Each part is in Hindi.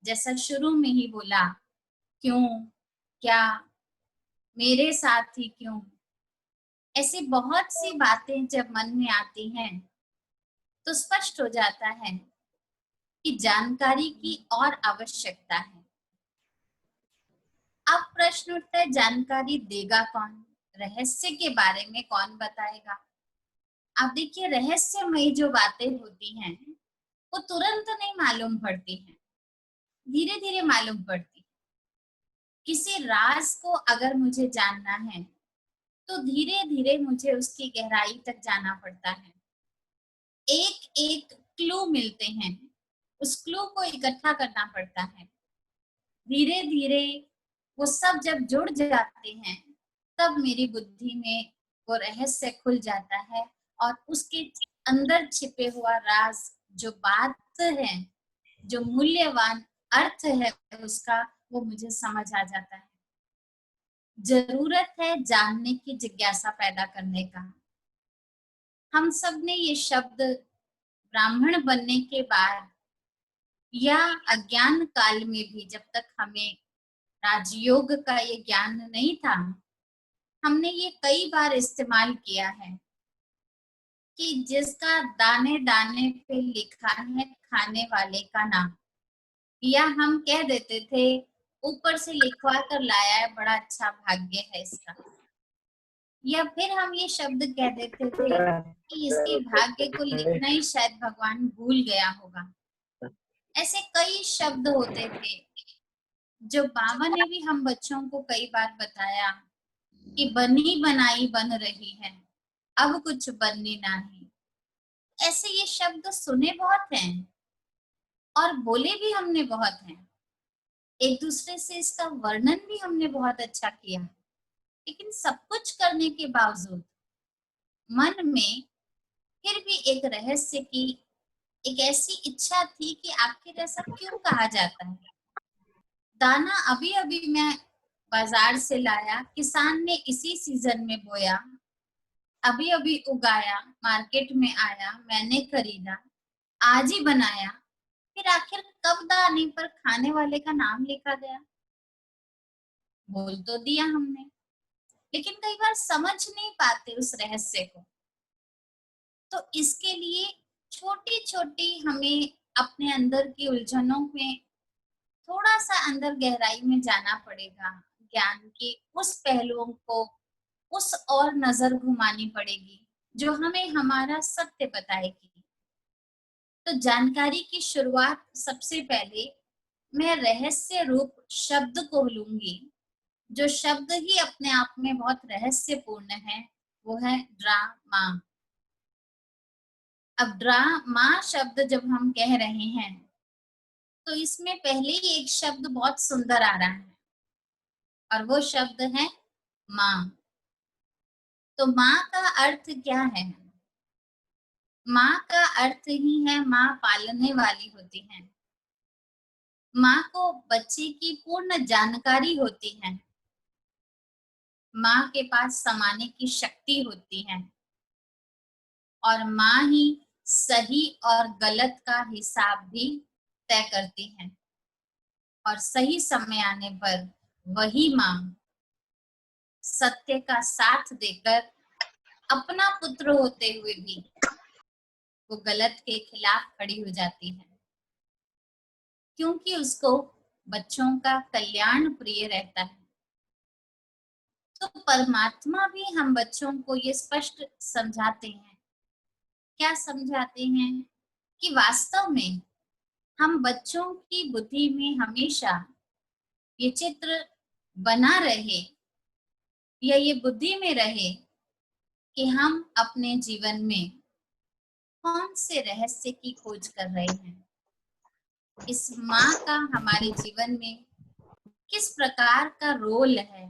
जैसा शुरू में ही बोला, क्यों, क्या, मेरे साथ ही क्यों, ऐसी बहुत सी बातें जब मन में आती हैं तो स्पष्ट हो जाता है कि जानकारी की और आवश्यकता है। अब प्रश्न उठता है, जानकारी देगा कौन? रहस्य के बारे में कौन बताएगा? आप देखिए, रहस्यमय जो बातें होती हैं वो तुरंत नहीं मालूम पड़ती हैं, धीरे धीरे मालूम पड़ती है। किसी राज को अगर मुझे जानना है तो धीरे धीरे मुझे उसकी गहराई तक जाना पड़ता है। एक एक क्लू मिलते हैं, उस क्लू को इकट्ठा करना पड़ता है। धीरे धीरे वो सब जब जुड़ जाते हैं तब मेरी बुद्धि में वो रहस्य खुल जाता है और उसके अंदर छिपे हुआ राज, जो बात है, जो मूल्यवान अर्थ है उसका, वो मुझे समझ आ जाता है। जरूरत है जानने की जिज्ञासा पैदा करने का। हम सब ने ये शब्द ब्राह्मण बनने के बाद या अज्ञान काल में भी, जब तक हमें राजयोग का ये ज्ञान नहीं था, हमने ये कई बार इस्तेमाल किया है कि जिसका दाने दाने पे लिखा है खाने वाले का नाम, या हम कह देते थे ऊपर से लिखवा कर लाया है, बड़ा अच्छा भाग्य है इसका। या फिर हम ये शब्द कह देते थे कि इसके भाग्य को लिखना ही शायद भगवान भूल गया होगा। ऐसे कई शब्द होते थे जो बाबा ने भी हम बच्चों को कई बार बताया कि बनी बनाई बन रही है, अब कुछ बननी नहीं। ऐसे ये शब्द सुने बहुत हैं और बोले भी हमने बहुत हैं, एक दूसरे से इसका वर्णन भी हमने बहुत अच्छा किया। लेकिन सब कुछ करने के बावजूद मन में फिर भी एक रहस्य की एक ऐसी इच्छा थी कि आखिर ऐसा क्यों कहा जाता है। दाना अभी अभी मैं बाजार से लाया, किसान ने इसी सीजन में बोया, अभी अभी उगाया, मार्केट में आया, मैंने खरीदा, आज ही बनाया, फिर आखिर कब दाने पर खाने वाले का नाम लिखा गया? बोल तो दिया हमने, लेकिन कई बार समझ नहीं पाते उस रहस्य को। तो इसके लिए छोटी छोटी हमें अपने अंदर की उलझनों में थोड़ा सा अंदर गहराई में जाना पड़ेगा। ज्ञान के उस पहलुओं को उस और नजर घुमानी पड़ेगी जो हमें हमारा सत्य बताएगी। तो जानकारी की शुरुआत सबसे पहले मैं रहस्य रूप शब्द को लूंगी, जो शब्द ही अपने आप में बहुत रहस्यपूर्ण है, वो है ड्रामा। अब ड्रामा शब्द जब हम कह रहे हैं तो इसमें पहले ही एक शब्द बहुत सुंदर आ रहा है और वो शब्द है माँ। तो माँ का अर्थ क्या है? माँ का अर्थ ही है माँ पालने वाली होती है। माँ को बच्चे की पूर्ण जानकारी होती है। माँ के पास समाने की शक्ति होती है और माँ ही सही और गलत का हिसाब भी तय करती है। और सही समय आने पर वही माँ सत्य का साथ देकर अपना पुत्र होते हुए भी वो गलत के खिलाफ खड़ी हो जाती है, क्योंकि उसको बच्चों का कल्याण प्रिय रहता है। तो परमात्मा भी हम बच्चों को ये स्पष्ट समझाते हैं। क्या समझाते हैं? कि वास्तव में हम बच्चों की बुद्धि में हमेशा ये चित्र बना रहे या ये बुद्धि में रहे कि हम अपने जीवन में कौन से रहस्य की खोज कर रहे हैं, इस माँ का हमारे जीवन में किस प्रकार का रोल है।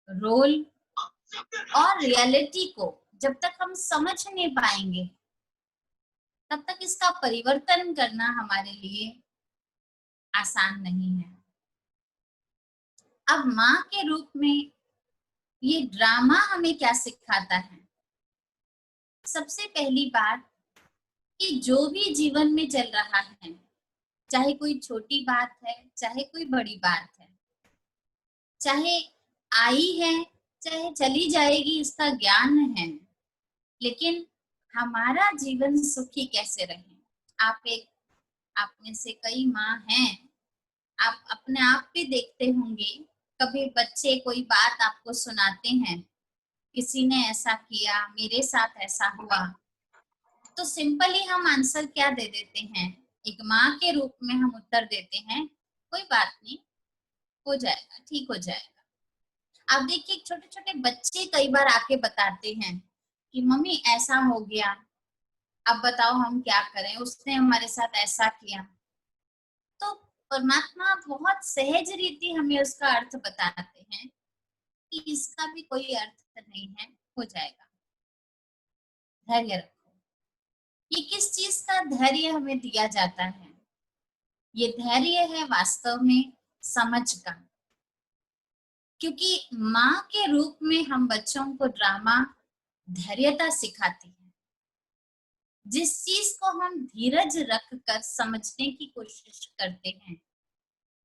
रोल और रियलिटी को जब तक हम समझ नहीं पाएंगे तब तक इसका परिवर्तन करना हमारे लिए आसान नहीं है। अब माँ के रूप में ये ड्रामा हमें क्या सिखाता है? सबसे पहली बात कि जो भी जीवन में चल रहा है, चाहे कोई छोटी बात है, चाहे कोई बड़ी बात है, चाहे आई है, चाहे चली जाएगी, इसका ज्ञान है, लेकिन हमारा जीवन सुखी कैसे रहे। आप में से कई माँ हैं, आप अपने आप भी देखते होंगे, कभी बच्चे कोई बात आपको सुनाते हैं, किसी ने ऐसा किया, मेरे साथ ऐसा हुआ, तो सिंपली हम आंसर क्या दे देते हैं, एक माँ के रूप में हम उत्तर देते हैं, कोई बात नहीं, हो जाएगा, ठीक हो जाएगा। आप देखिए छोटे छोटे बच्चे कई बार आके बताते हैं कि मम्मी ऐसा हो गया, अब बताओ हम क्या करें, उसने हमारे साथ ऐसा किया। तो परमात्मा बहुत सहज रीति हमें उसका अर्थ बताते हैं कि इसका भी कोई अर्थ नहीं है, हो जाएगा, धैर्य रखो। ये किस चीज का धैर्य हमें दिया जाता है, ये धैर्य है वास्तव में समझ का। क्योंकि माँ के रूप में हम बच्चों को ड्रामा धैर्यता सिखाती है। जिस चीज को हम धीरज रख कर समझने की कोशिश करते हैं,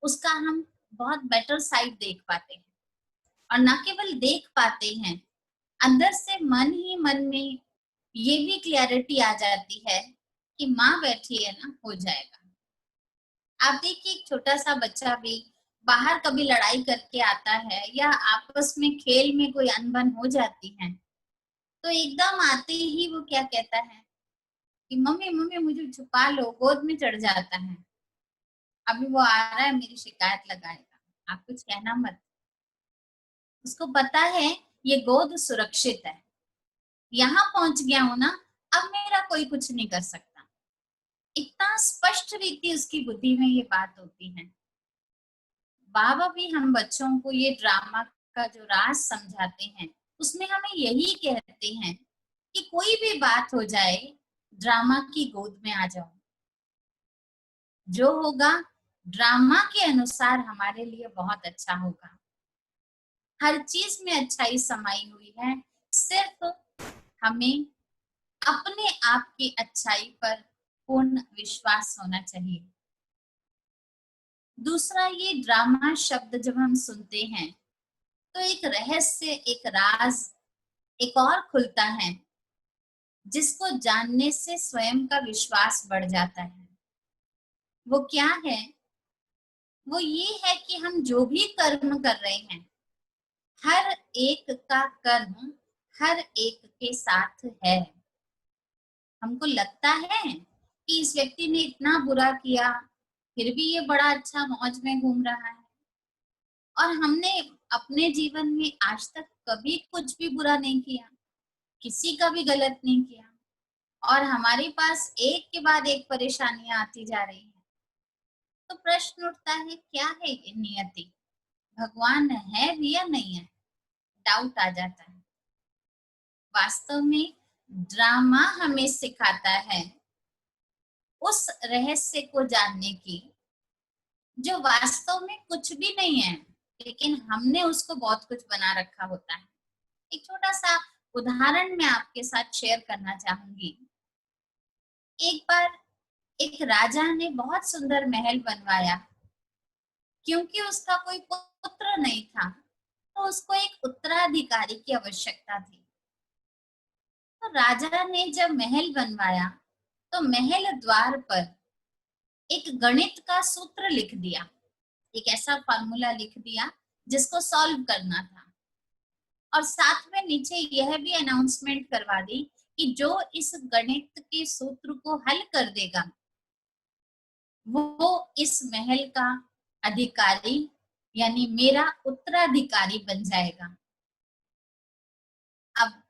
उसका हम बहुत बेटर साइड देख पाते हैं, और न केवल देख पाते हैं, अंदर से मन ही मन में ये भी क्लैरिटी आ जाती है कि माँ बैठी है ना, हो जाएगा। आप देखिए एक छोटा सा बच्चा भी बाहर कभी लड़ाई करके आता है, या आपस में खेल में कोई अनबन हो जाती है, तो एकदम आते ही वो क्या कहता है कि मम्मी मम्मी मुझे छुपा लो, गोद में चढ़ जाता है, अभी वो आ रहा है मेरी शिकायत लगाएगा, आप कुछ कहना मत। उसको पता है ये गोद सुरक्षित है, यहाँ पहुंच गया हूं ना, अब मेरा कोई कुछ नहीं कर सकता। इतना स्पष्ट रीति उसकी बुद्धि में ये बात होती है। बाबा भी हम बच्चों को ये ड्रामा का जो राज समझाते हैं, उसमें हमें यही कहते हैं कि कोई भी बात हो जाए, ड्रामा की गोद में आ जाओ, जो होगा ड्रामा के अनुसार हमारे लिए बहुत अच्छा होगा। हर चीज में अच्छाई समाई हुई है, सिर्फ हमें अपने आप की अच्छाई पर पूर्ण विश्वास होना चाहिए। दूसरा, ये ड्रामा शब्द जब हम सुनते हैं तो एक रहस्य, एक राज एक और खुलता है, जिसको जानने से स्वयं का विश्वास बढ़ जाता है। वो क्या है? वो ये है कि हम जो भी कर्म कर रहे हैं, हर एक का कर्म हर एक के साथ है। हमको लगता है कि इस व्यक्ति ने इतना बुरा किया, फिर भी ये बड़ा अच्छा मौज में घूम रहा है, और हमने अपने जीवन में आज तक कभी कुछ भी बुरा नहीं किया, किसी का भी गलत नहीं किया, और हमारे पास एक के बाद एक परेशानियां आती जा रही हैं। तो प्रश्न उठता है, क्या है ये नियति? भगवान है भी या नहीं है? डाउट आ जाता है। वास्तव में ड्रामा हमें सिखाता है उस रहस्य को जानने की, जो वास्तव में कुछ भी नहीं है, लेकिन हमने उसको बहुत कुछ बना रखा होता है। एक छोटा सा उदाहरण मैं आपके साथ शेयर करना चाहूंगी। एक बार एक राजा ने बहुत सुंदर महल बनवाया। क्योंकि उसका कोई पुत्र नहीं था, तो उसको एक उत्तराधिकारी की आवश्यकता थी। तो राजा ने जब महल बनवाया, तो महल द्वार पर एक गणित का सूत्र लिख दिया, एक ऐसा फार्मूला लिख दिया जिसको सॉल्व करना था, और साथ में नीचे यह भी अनाउंसमेंट करवा दी कि जो इस गणित के सूत्र को हल कर देगा, वो इस महल का अधिकारी यानी मेरा उत्तराधिकारी बन जाएगा। अब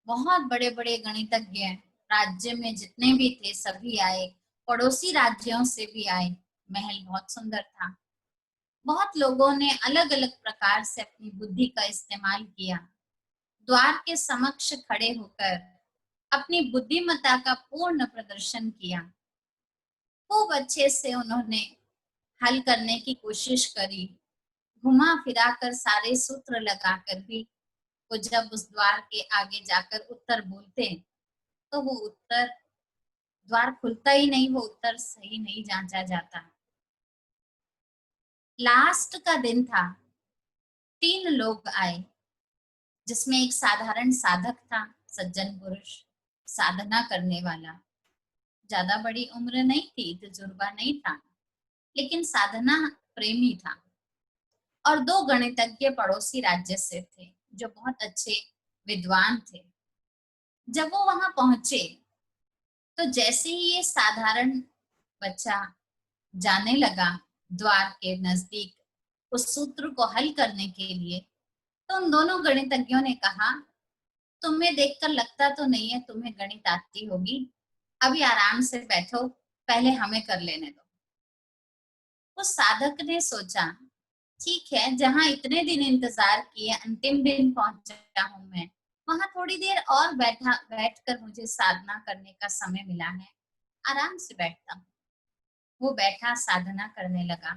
बहुत बड़े बड़े गणितज्ञ राज्य में जितने भी थे सभी आए, पड़ोसी राज्यों से भी आए। महल बहुत सुंदर था। बहुत लोगों ने अलग अलग प्रकार से अपनी बुद्धि का इस्तेमाल किया, द्वार के समक्ष खड़े होकर अपनी बुद्धिमत्ता का पूर्ण प्रदर्शन किया। खूब अच्छे से उन्होंने हल करने की कोशिश करी, घुमा फिरा कर सारे सूत्र लगाकर भी वो जब उस द्वार के आगे जाकर उत्तर बोलते, तो वो उत्तर द्वार खुलता ही नहीं, वो उत्तर सही नहीं जांचा जाता। लास्ट का दिन था, 3 लोग आए, जिसमें एक साधारण साधक था, सज्जन पुरुष, साधना करने वाला। ज्यादा बड़ी उम्र नहीं थी, तजुर्बा नहीं था, लेकिन साधना प्रेमी था। और 2 गणितज्ञ पड़ोसी राज्य से थे, जो बहुत अच्छे विद्वान थे। जब वो वहां पहुंचे, तो जैसे ही ये साधारण बच्चा जाने लगा द्वार के नजदीक उस सूत्र को हल करने के लिए, तो उन दोनों गणितज्ञों ने कहा, तुम्हें देखकर लगता तो नहीं है तुम्हें गणित आती होगी, अभी आराम से बैठो, पहले हमें कर लेने दो। उस साधक ने सोचा, ठीक है, जहां इतने दिन इंतजार किए, अंतिम दिन पहुंचा हूं मैं, वहां थोड़ी देर और बैठकर मुझे साधना करने का समय मिला है, आराम से बैठता हूँ। वो बैठा, साधना करने लगा।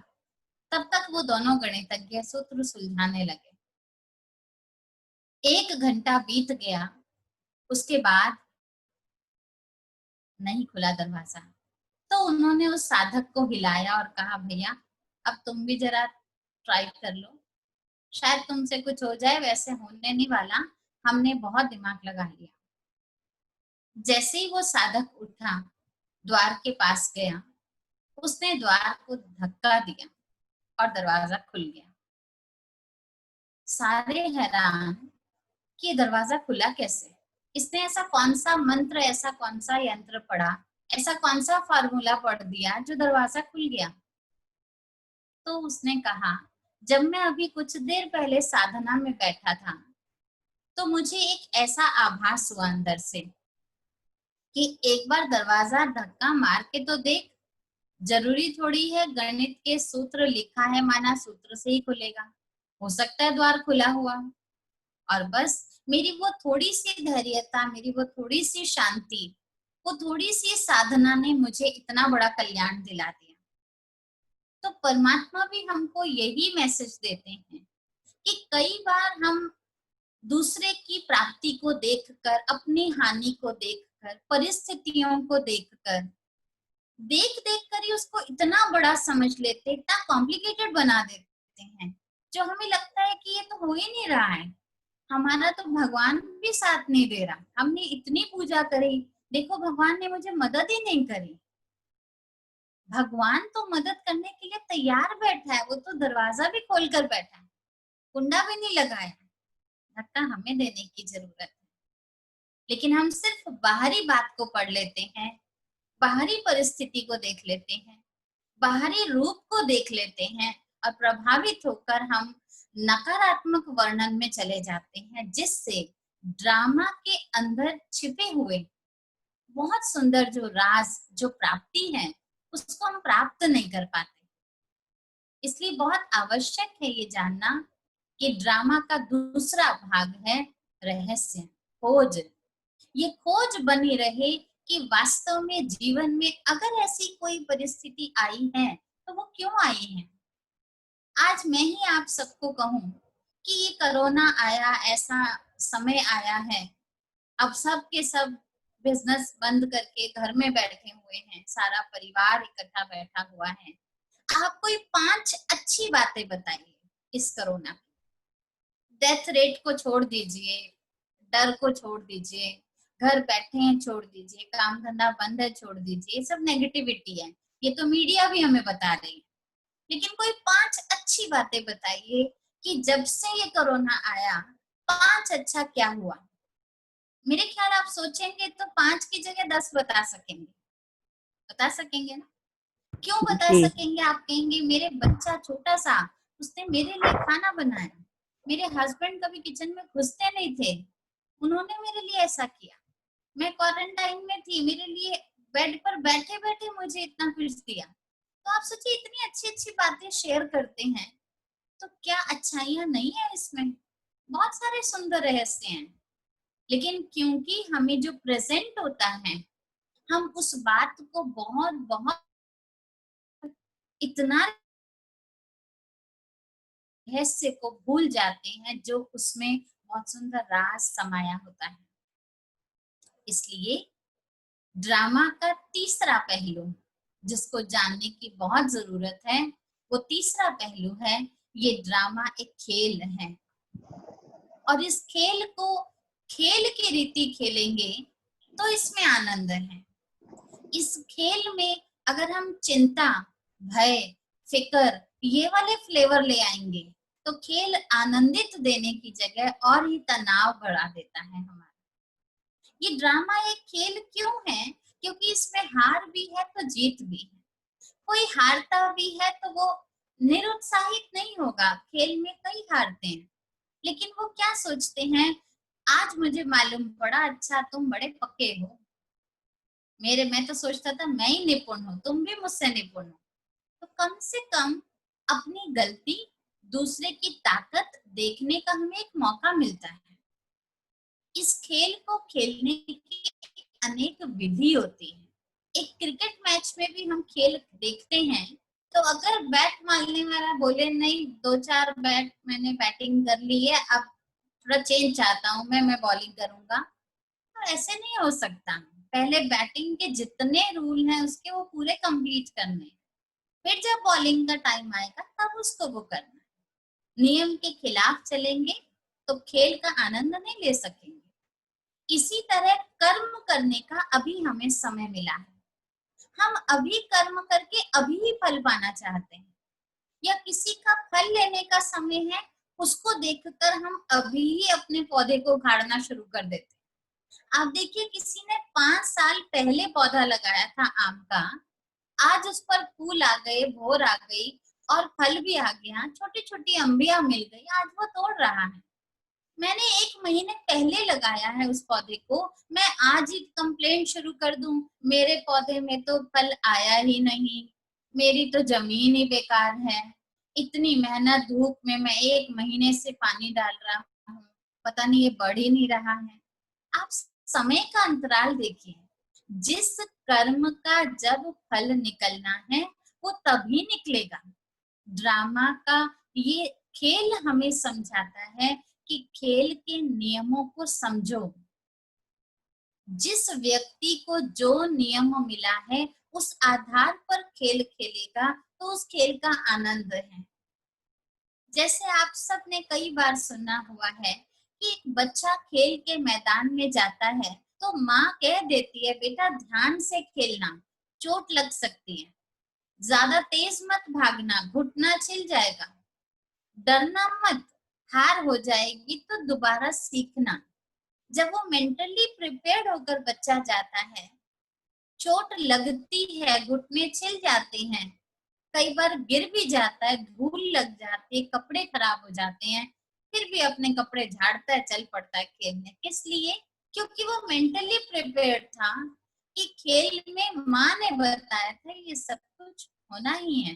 तब तक वो दोनों गणितज्ञ सूत्र सुलझाने लगे। 1 घंटा बीत गया, उसके बाद नहीं खुला दरवाजा। तो उन्होंने उस साधक को हिलाया और कहा, भैया अब तुम भी जरा ट्राई कर लो, शायद तुमसे कुछ हो जाए, वैसे होने नहीं वाला, हमने बहुत दिमाग लगा लिया। जैसे ही वो साधक उठा, द्वार के पास गया, उसने द्वार को धक्का दिया और दरवाजा खुल गया। सारे हैरान कि दरवाजा खुला कैसे, इसने ऐसा कौन सा मंत्र, ऐसा कौन सा यंत्र पढ़ा, ऐसा कौन सा फार्मूला पढ़ दिया जो दरवाजा खुल गया। तो उसने कहा, जब मैं अभी कुछ देर पहले साधना में बैठा था, तो मुझे एक ऐसा आभास हुआ अंदर से कि एक बार दरवाजा धक्का मार के तो देख, जरूरी थोड़ी है गणित के सूत्र लिखा है माना सूत्र से ही खुलेगा, हो सकता है द्वार खुला हुआ। और बस मेरी वो थोड़ी सी धैर्यता, मेरी वो थोड़ी सी शांति, वो थोड़ी सी साधना ने मुझे इतना बड़ा कल्याण दिला दिया। तो परमात्मा भी हमको यही मैसेज देते हैं कि कई बार हम दूसरे की प्राप्ति को देखकर, अपनी हानि को देखकर, परिस्थितियों को देखकर, देख देख कर ही उसको इतना बड़ा समझ लेते, इतना कॉम्प्लिकेटेड बना देते हैं, जो हमें लगता है कि ये तो हो ही नहीं रहा है, हमारा तो भगवान भी साथ नहीं दे रहा, हमने इतनी पूजा करी, देखो भगवान ने मुझे मदद ही नहीं करी। भगवान तो मदद करने के लिए तैयार बैठा है, वो तो दरवाजा भी खोल कर बैठा है, कुंडा भी नहीं लगाया, धक्का हमें देने की जरूरत है। लेकिन हम सिर्फ बाहरी बात को पढ़ लेते हैं, बाहरी परिस्थिति को देख लेते हैं, बाहरी रूप को देख लेते हैं, और प्रभावित होकर हम नकारात्मक वर्णन में चले जाते हैं, जिससे ड्रामा के अंदर छिपे हुए बहुत सुंदर जो राज, जो प्राप्ति है, उसको हम प्राप्त नहीं कर पाते। इसलिए बहुत आवश्यक है ये जानना कि ड्रामा का दूसरा भाग है रहस्य, खोज। ये खोज बनी रहे कि वास्तव में जीवन में अगर ऐसी कोई परिस्थिति आई है तो वो क्यों आई है। आज मैं ही आप सबको कहूं कि ये कोरोना आया, ऐसा समय आया है, अब सब के सब बिजनेस बंद करके घर में बैठे हुए हैं, सारा परिवार इकट्ठा बैठा हुआ है। आप कोई 5 अच्छी बातें बताइए इस कोरोना। डेथ रेट को छोड़ दीजिए, डर को छोड़ दीजिए, घर बैठे हैं छोड़ दीजिए, काम धंधा बंद है छोड़ दीजिए, ये सब नेगेटिविटी है, ये तो मीडिया भी हमें बता रही है। लेकिन कोई 5 अच्छी बातें बताइए कि जब से ये कोरोना आया 5 अच्छा क्या हुआ। मेरे ख्याल आप सोचेंगे तो 5 की जगह 10 बता सकेंगे, बता सकेंगे ना। क्यों बता जी। सकेंगे, आप कहेंगे मेरे बच्चा छोटा सा, उसने मेरे लिए खाना बनाया, मेरे हस्बैंड कभी किचन में घुसते नहीं थे, उन्होंने मेरे लिए ऐसा किया, मैं क्वारंटाइन में थी, मेरे लिए बेड पर बैठे बैठे मुझे इतना कुछ दिया। तो आप सोचिए, इतनी अच्छी अच्छी बातें शेयर करते हैं, तो क्या अच्छाइयां नहीं है इसमें। बहुत सारे सुंदर रहस्य हैं, लेकिन क्योंकि हमें जो प्रेजेंट होता है, हम उस बात को बहुत बहुत इतना रहस्य को भूल जाते हैं जो उसमें बहुत सुंदर राज समाया होता है। इसलिए ड्रामा का तीसरा पहलू जिसको जानने की बहुत जरूरत है, वो तीसरा पहलू है, ये ड्रामा एक खेल है और इस खेल को खेल की रीति खेलेंगे तो इसमें आनंद है। इस खेल में अगर हम चिंता, भय, फिकर ये वाले फ्लेवर ले आएंगे तो खेल आनंदित देने की जगह और ही तनाव बढ़ा देता है हमारा। ये ड्रामा एक खेल क्यों है? क्योंकि इसमें हार भी है तो जीत भी है। कोई हारता भी है तो वो निरुत्साहित नहीं होगा। खेल में कई हारते हैं, लेकिन वो क्या सोचते हैं, आज मुझे मालूम पड़ा, अच्छा तुम बड़े पक्के हो, मैं तो सोचता था मैं ही निपुण हूँ, तुम भी मुझसे निपुण हो। तो कम से कम अपनी गलती, दूसरे की ताकत देखने का हमें एक मौका मिलता है। इस खेल को खेलने की अनेक विधि होती है। एक क्रिकेट मैच में भी हम खेल देखते हैं, तो अगर बैट मारने वाला बोले नहीं, दो चार बैट मैंने बैटिंग कर ली है, अब थोड़ा चेंज चाहता हूँ, मैं बॉलिंग करूंगा, तो ऐसे नहीं हो सकता। पहले बैटिंग के जितने रूल हैं उसके वो पूरे कंप्लीट करने, फिर जब बॉलिंग का टाइम आएगा तब उसको वो करना। नियम के खिलाफ चलेंगे तो खेल का आनंद नहीं ले सकेंगे। इसी तरह कर्म करने का अभी हमें समय मिला है, हम अभी कर्म करके अभी ही फल पाना चाहते हैं, या किसी का फल लेने का समय है, उसको देखकर हम अभी ही अपने पौधे को उखाड़ना शुरू कर देते हैं। आप देखिए, किसी ने 5 साल पहले पौधा लगाया था आम का, आज उस पर फूल आ गए, भोर आ गई और फल भी आ गया, छोटी छोटी अंबियां मिल गई, आज वो तोड़ रहा है। मैंने 1 महीने पहले लगाया है उस पौधे को, मैं आज ही कंप्लेंट शुरू कर दूं, मेरे पौधे में तो फल आया ही नहीं, मेरी तो जमीन ही बेकार है, इतनी मेहनत धूप में मैं 1 महीने से पानी डाल रहा हूँ, पता नहीं ये बढ़ ही नहीं रहा है। आप समय का अंतराल देखिए, जिस कर्म का जब फल निकलना है वो तभी निकलेगा। ड्रामा का ये खेल हमें समझाता है कि खेल के नियमों को समझो। जिस व्यक्ति को जो नियम मिला है उस आधार पर खेल खेलेगा तो उस खेल का आनंद है। जैसे आप सब ने कई बार सुना हुआ है कि बच्चा खेल के मैदान में जाता है तो माँ कह देती है, बेटा ध्यान से खेलना, चोट लग सकती है, ज्यादा तेज मत भागना, घुटना छिल जाएगा, डरना मत, हार हो जाएगी तो दोबारा सीखना। जब वो मेंटली प्रिपेयर्ड होकर बच्चा जाता है, चोट लगती है, घुटने छिल जाते हैं, कई बार गिर भी जाता है, धूल लग जाती है, कपड़े खराब हो जाते हैं, फिर भी अपने कपड़े झाड़ता है, चल पड़ता है खेलने। किस लिए? क्योंकि वो मेंटली प्रिपेयर्ड था कि खेल में माँ ने बताया था ये सब कुछ होना ही है।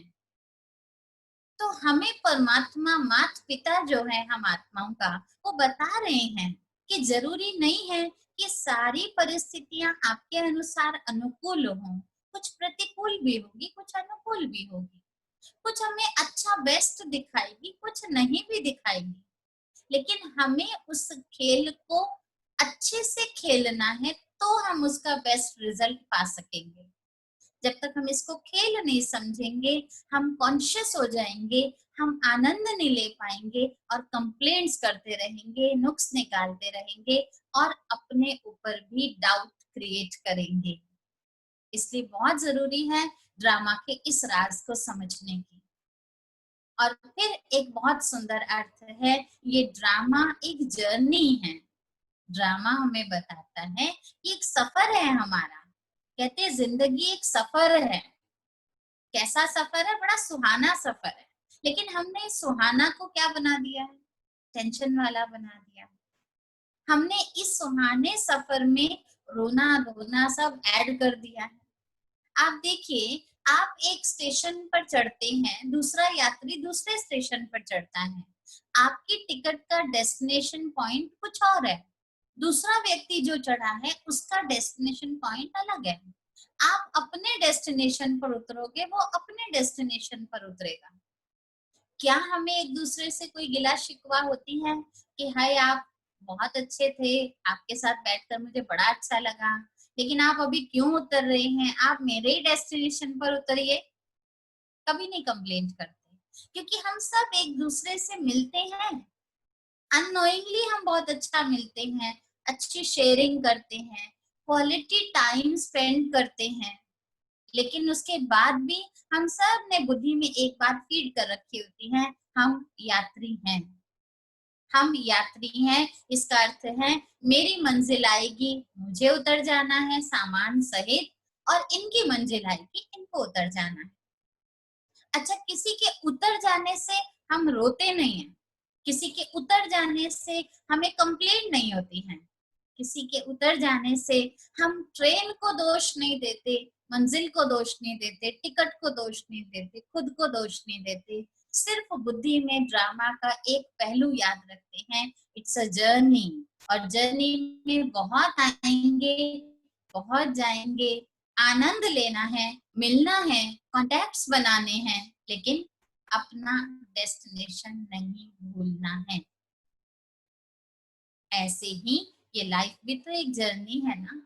तो हमें परमात्मा, माता पिता जो है हम आत्माओं का, वो बता रहे हैं कि जरूरी नहीं है कि सारी परिस्थितियां आपके अनुसार अनुकूल हों, कुछ प्रतिकूल भी होगी, कुछ अनुकूल भी होगी, कुछ हमें अच्छा बेस्ट दिखाएगी, कुछ नहीं भी दिखाएगी, लेकिन हमें उस खेल को अच्छे से खेलना है तो हम उसका बेस्ट रिजल्ट पा सकेंगे। जब तक हम इसको खेल नहीं समझेंगे, हम कॉन्शियस हो जाएंगे, हम आनंद नहीं ले पाएंगे और कंप्लेंट्स करते रहेंगे, नुक्स निकालते रहेंगे और अपने ऊपर भी डाउट क्रिएट करेंगे। इसलिए बहुत जरूरी है ड्रामा के इस राज को समझने की। और फिर एक बहुत सुंदर अर्थ है, ये ड्रामा एक जर्नी है। ड्रामा हमें बताता है कि एक सफर है हमारा। कहते हैं जिंदगी एक सफर है। कैसा सफर है? बड़ा सुहाना सफर है, लेकिन हमने इस सुहाना को क्या बना दिया है? टेंशन वाला बना दिया। हमने इस सुहाने सफर में रोना धोना सब ऐड कर दिया है। आप देखिए, आप एक स्टेशन पर चढ़ते हैं, दूसरा यात्री दूसरे स्टेशन पर चढ़ता है, आपकी टिकट का डेस्टिनेशन पॉइंट कुछ और है, दूसरा व्यक्ति जो चढ़ा है उसका डेस्टिनेशन पॉइंट अलग है। आप अपने डेस्टिनेशन पर उतरोगे, वो अपने डेस्टिनेशन पर उतरेगा। क्या हमें एक दूसरे से कोई गिला शिकवा होती है कि हाय आप बहुत अच्छे थे, आपके साथ बैठकर मुझे बड़ा अच्छा लगा, लेकिन आप अभी क्यों उतर रहे हैं, आप मेरे ही डेस्टिनेशन पर उतरिए, कभी नहीं कंप्लेंट करते, क्योंकि हम सब एक दूसरे से मिलते हैं, अननोइंगली हम बहुत अच्छा मिलते हैं, अच्छी शेयरिंग करते हैं, क्वालिटी टाइम स्पेंड करते हैं। लेकिन उसके बाद भी हम सब ने बुद्धि में एक बात फीड कर रखी होती है, हम यात्री हैं, हम यात्री हैं। इसका अर्थ है मेरी मंजिल आएगी, मुझे उतर जाना है सामान सहित, और इनकी मंजिल आएगी, इनको उतर जाना है। अच्छा, किसी के उतर जाने से हम रोते नहीं हैं, किसी के उतर जाने से हमें कंप्लेंट नहीं होती है, किसी के उतर जाने से हम ट्रेन को दोष नहीं देते, मंजिल को दोष नहीं देते, टिकट को दोष नहीं देते, खुद को दोष नहीं देते। सिर्फ बुद्धि में ड्रामा का एक पहलू याद रखते हैं, इट्स अ जर्नी, और जर्नी में बहुत आएंगे, बहुत जाएंगे, आनंद लेना है, मिलना है, कॉन्टैक्ट्स बनाने हैं, लेकिन अपना डेस्टिनेशन नहीं भूलना है। ऐसे ही ये लाइफ भी तो एक जर्नी है ना।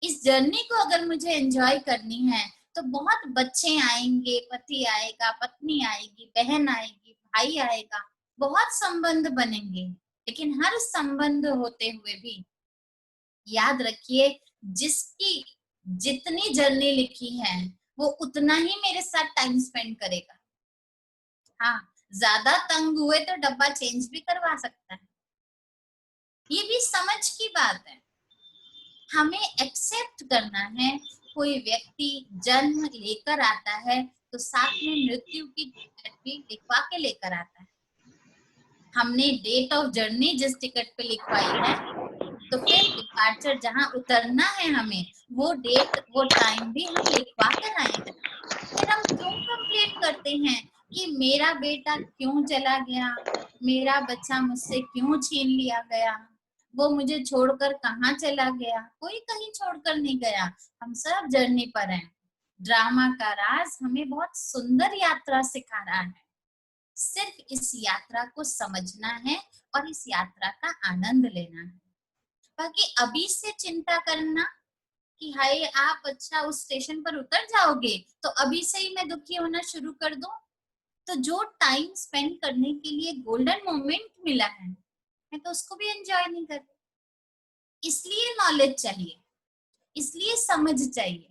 इस जर्नी को अगर मुझे एंजॉय करनी है तो बहुत बच्चे आएंगे, पति आएगा, पत्नी आएगी, बहन आएगी, भाई आएगा, बहुत संबंध बनेंगे, लेकिन हर संबंध होते हुए भी याद रखिए, जिसकी जितनी जर्नी लिखी है वो उतना ही मेरे साथ टाइम स्पेंड करेगा। हाँ, ज्यादा तंग हुए तो डब्बा चेंज भी करवा सकता है, ये भी समझ की बात है। हमें एक्सेप्ट करना है, कोई व्यक्ति जन्म लेकर आता है तो साथ में मृत्यु की टिकट भी लिखवा के लेकर आता है। हमने डेट ऑफ जर्नी जिस टिकट पे लिखवाई है, तो फिर डिपार्चर जहां उतरना है हमें, वो डेट वो टाइम भी हम लिखवा कर आए हैं। फिर हम क्यों कंप्लेंट करते हैं कि मेरा बेटा क्यों चला गया, मेरा बच्चा मुझसे क्यों छीन लिया गया, वो मुझे छोड़कर कहाँ चला गया। कोई कहीं छोड़कर नहीं गया, हम सब जर्नी पर हैं। ड्रामा का राज हमें बहुत सुंदर यात्रा सिखा रहा है, सिर्फ इस यात्रा को समझना है और इस यात्रा का आनंद लेना है। बाकी अभी से चिंता करना कि हाय आप अच्छा उस स्टेशन पर उतर जाओगे तो अभी से ही मैं दुखी होना शुरू कर दूं, तो जो टाइम स्पेंड करने के लिए गोल्डन मोमेंट मिला है, मैं तो उसको भी एंजॉय नहीं कर। इसलिए नॉलेज चाहिए, इसलिए समझ चाहिए,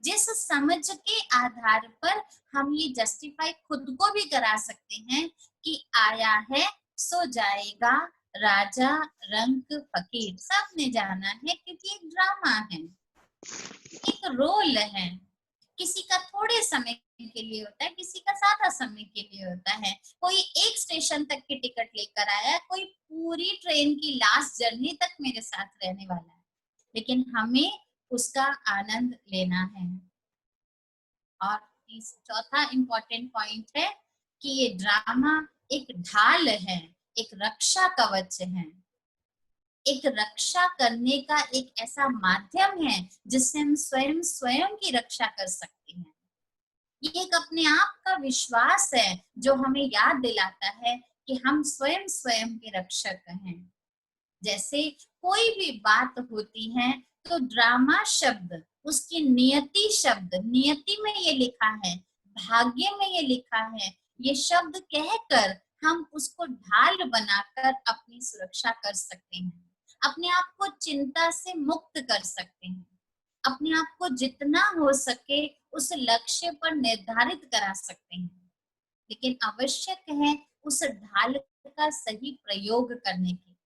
जिस समझ के आधार पर हम ये जस्टिफाई खुद को भी करा सकते हैं कि आया है सो जाएगा, राजा रंक फकीर सबने जाना है, क्योंकि एक ड्रामा है, एक रोल है। किसी का थोड़े समय के लिए होता है, किसी का ज्यादा समय के लिए होता है। कोई एक स्टेशन तक की टिकट लेकर आया, कोई पूरी ट्रेन की लास्ट जर्नी तक मेरे साथ रहने वाला है, लेकिन हमें उसका आनंद लेना है। और चौथा इंपॉर्टेंट पॉइंट है कि ये ड्रामा एक ढाल है, एक रक्षा कवच है, एक रक्षा करने का एक ऐसा माध्यम है जिससे हम स्वयं स्वयं की रक्षा कर सकते हैं। ये एक अपने आप का विश्वास है जो हमें याद दिलाता है कि हम स्वयं स्वयं के रक्षक हैं। जैसे कोई भी बात होती है तो ड्रामा शब्द, उसकी नियति शब्द, नियति में ये लिखा है, भाग्य में ये लिखा है, ये शब्द कहकर हम उसको ढाल बनाकर अपनी सुरक्षा कर सकते हैं, अपने आप को चिंता से मुक्त कर सकते हैं, अपने आप को जितना हो सके उस लक्ष्य पर निर्धारित करा सकते हैं। लेकिन आवश्यक है उस ढाल का सही प्रयोग करने की।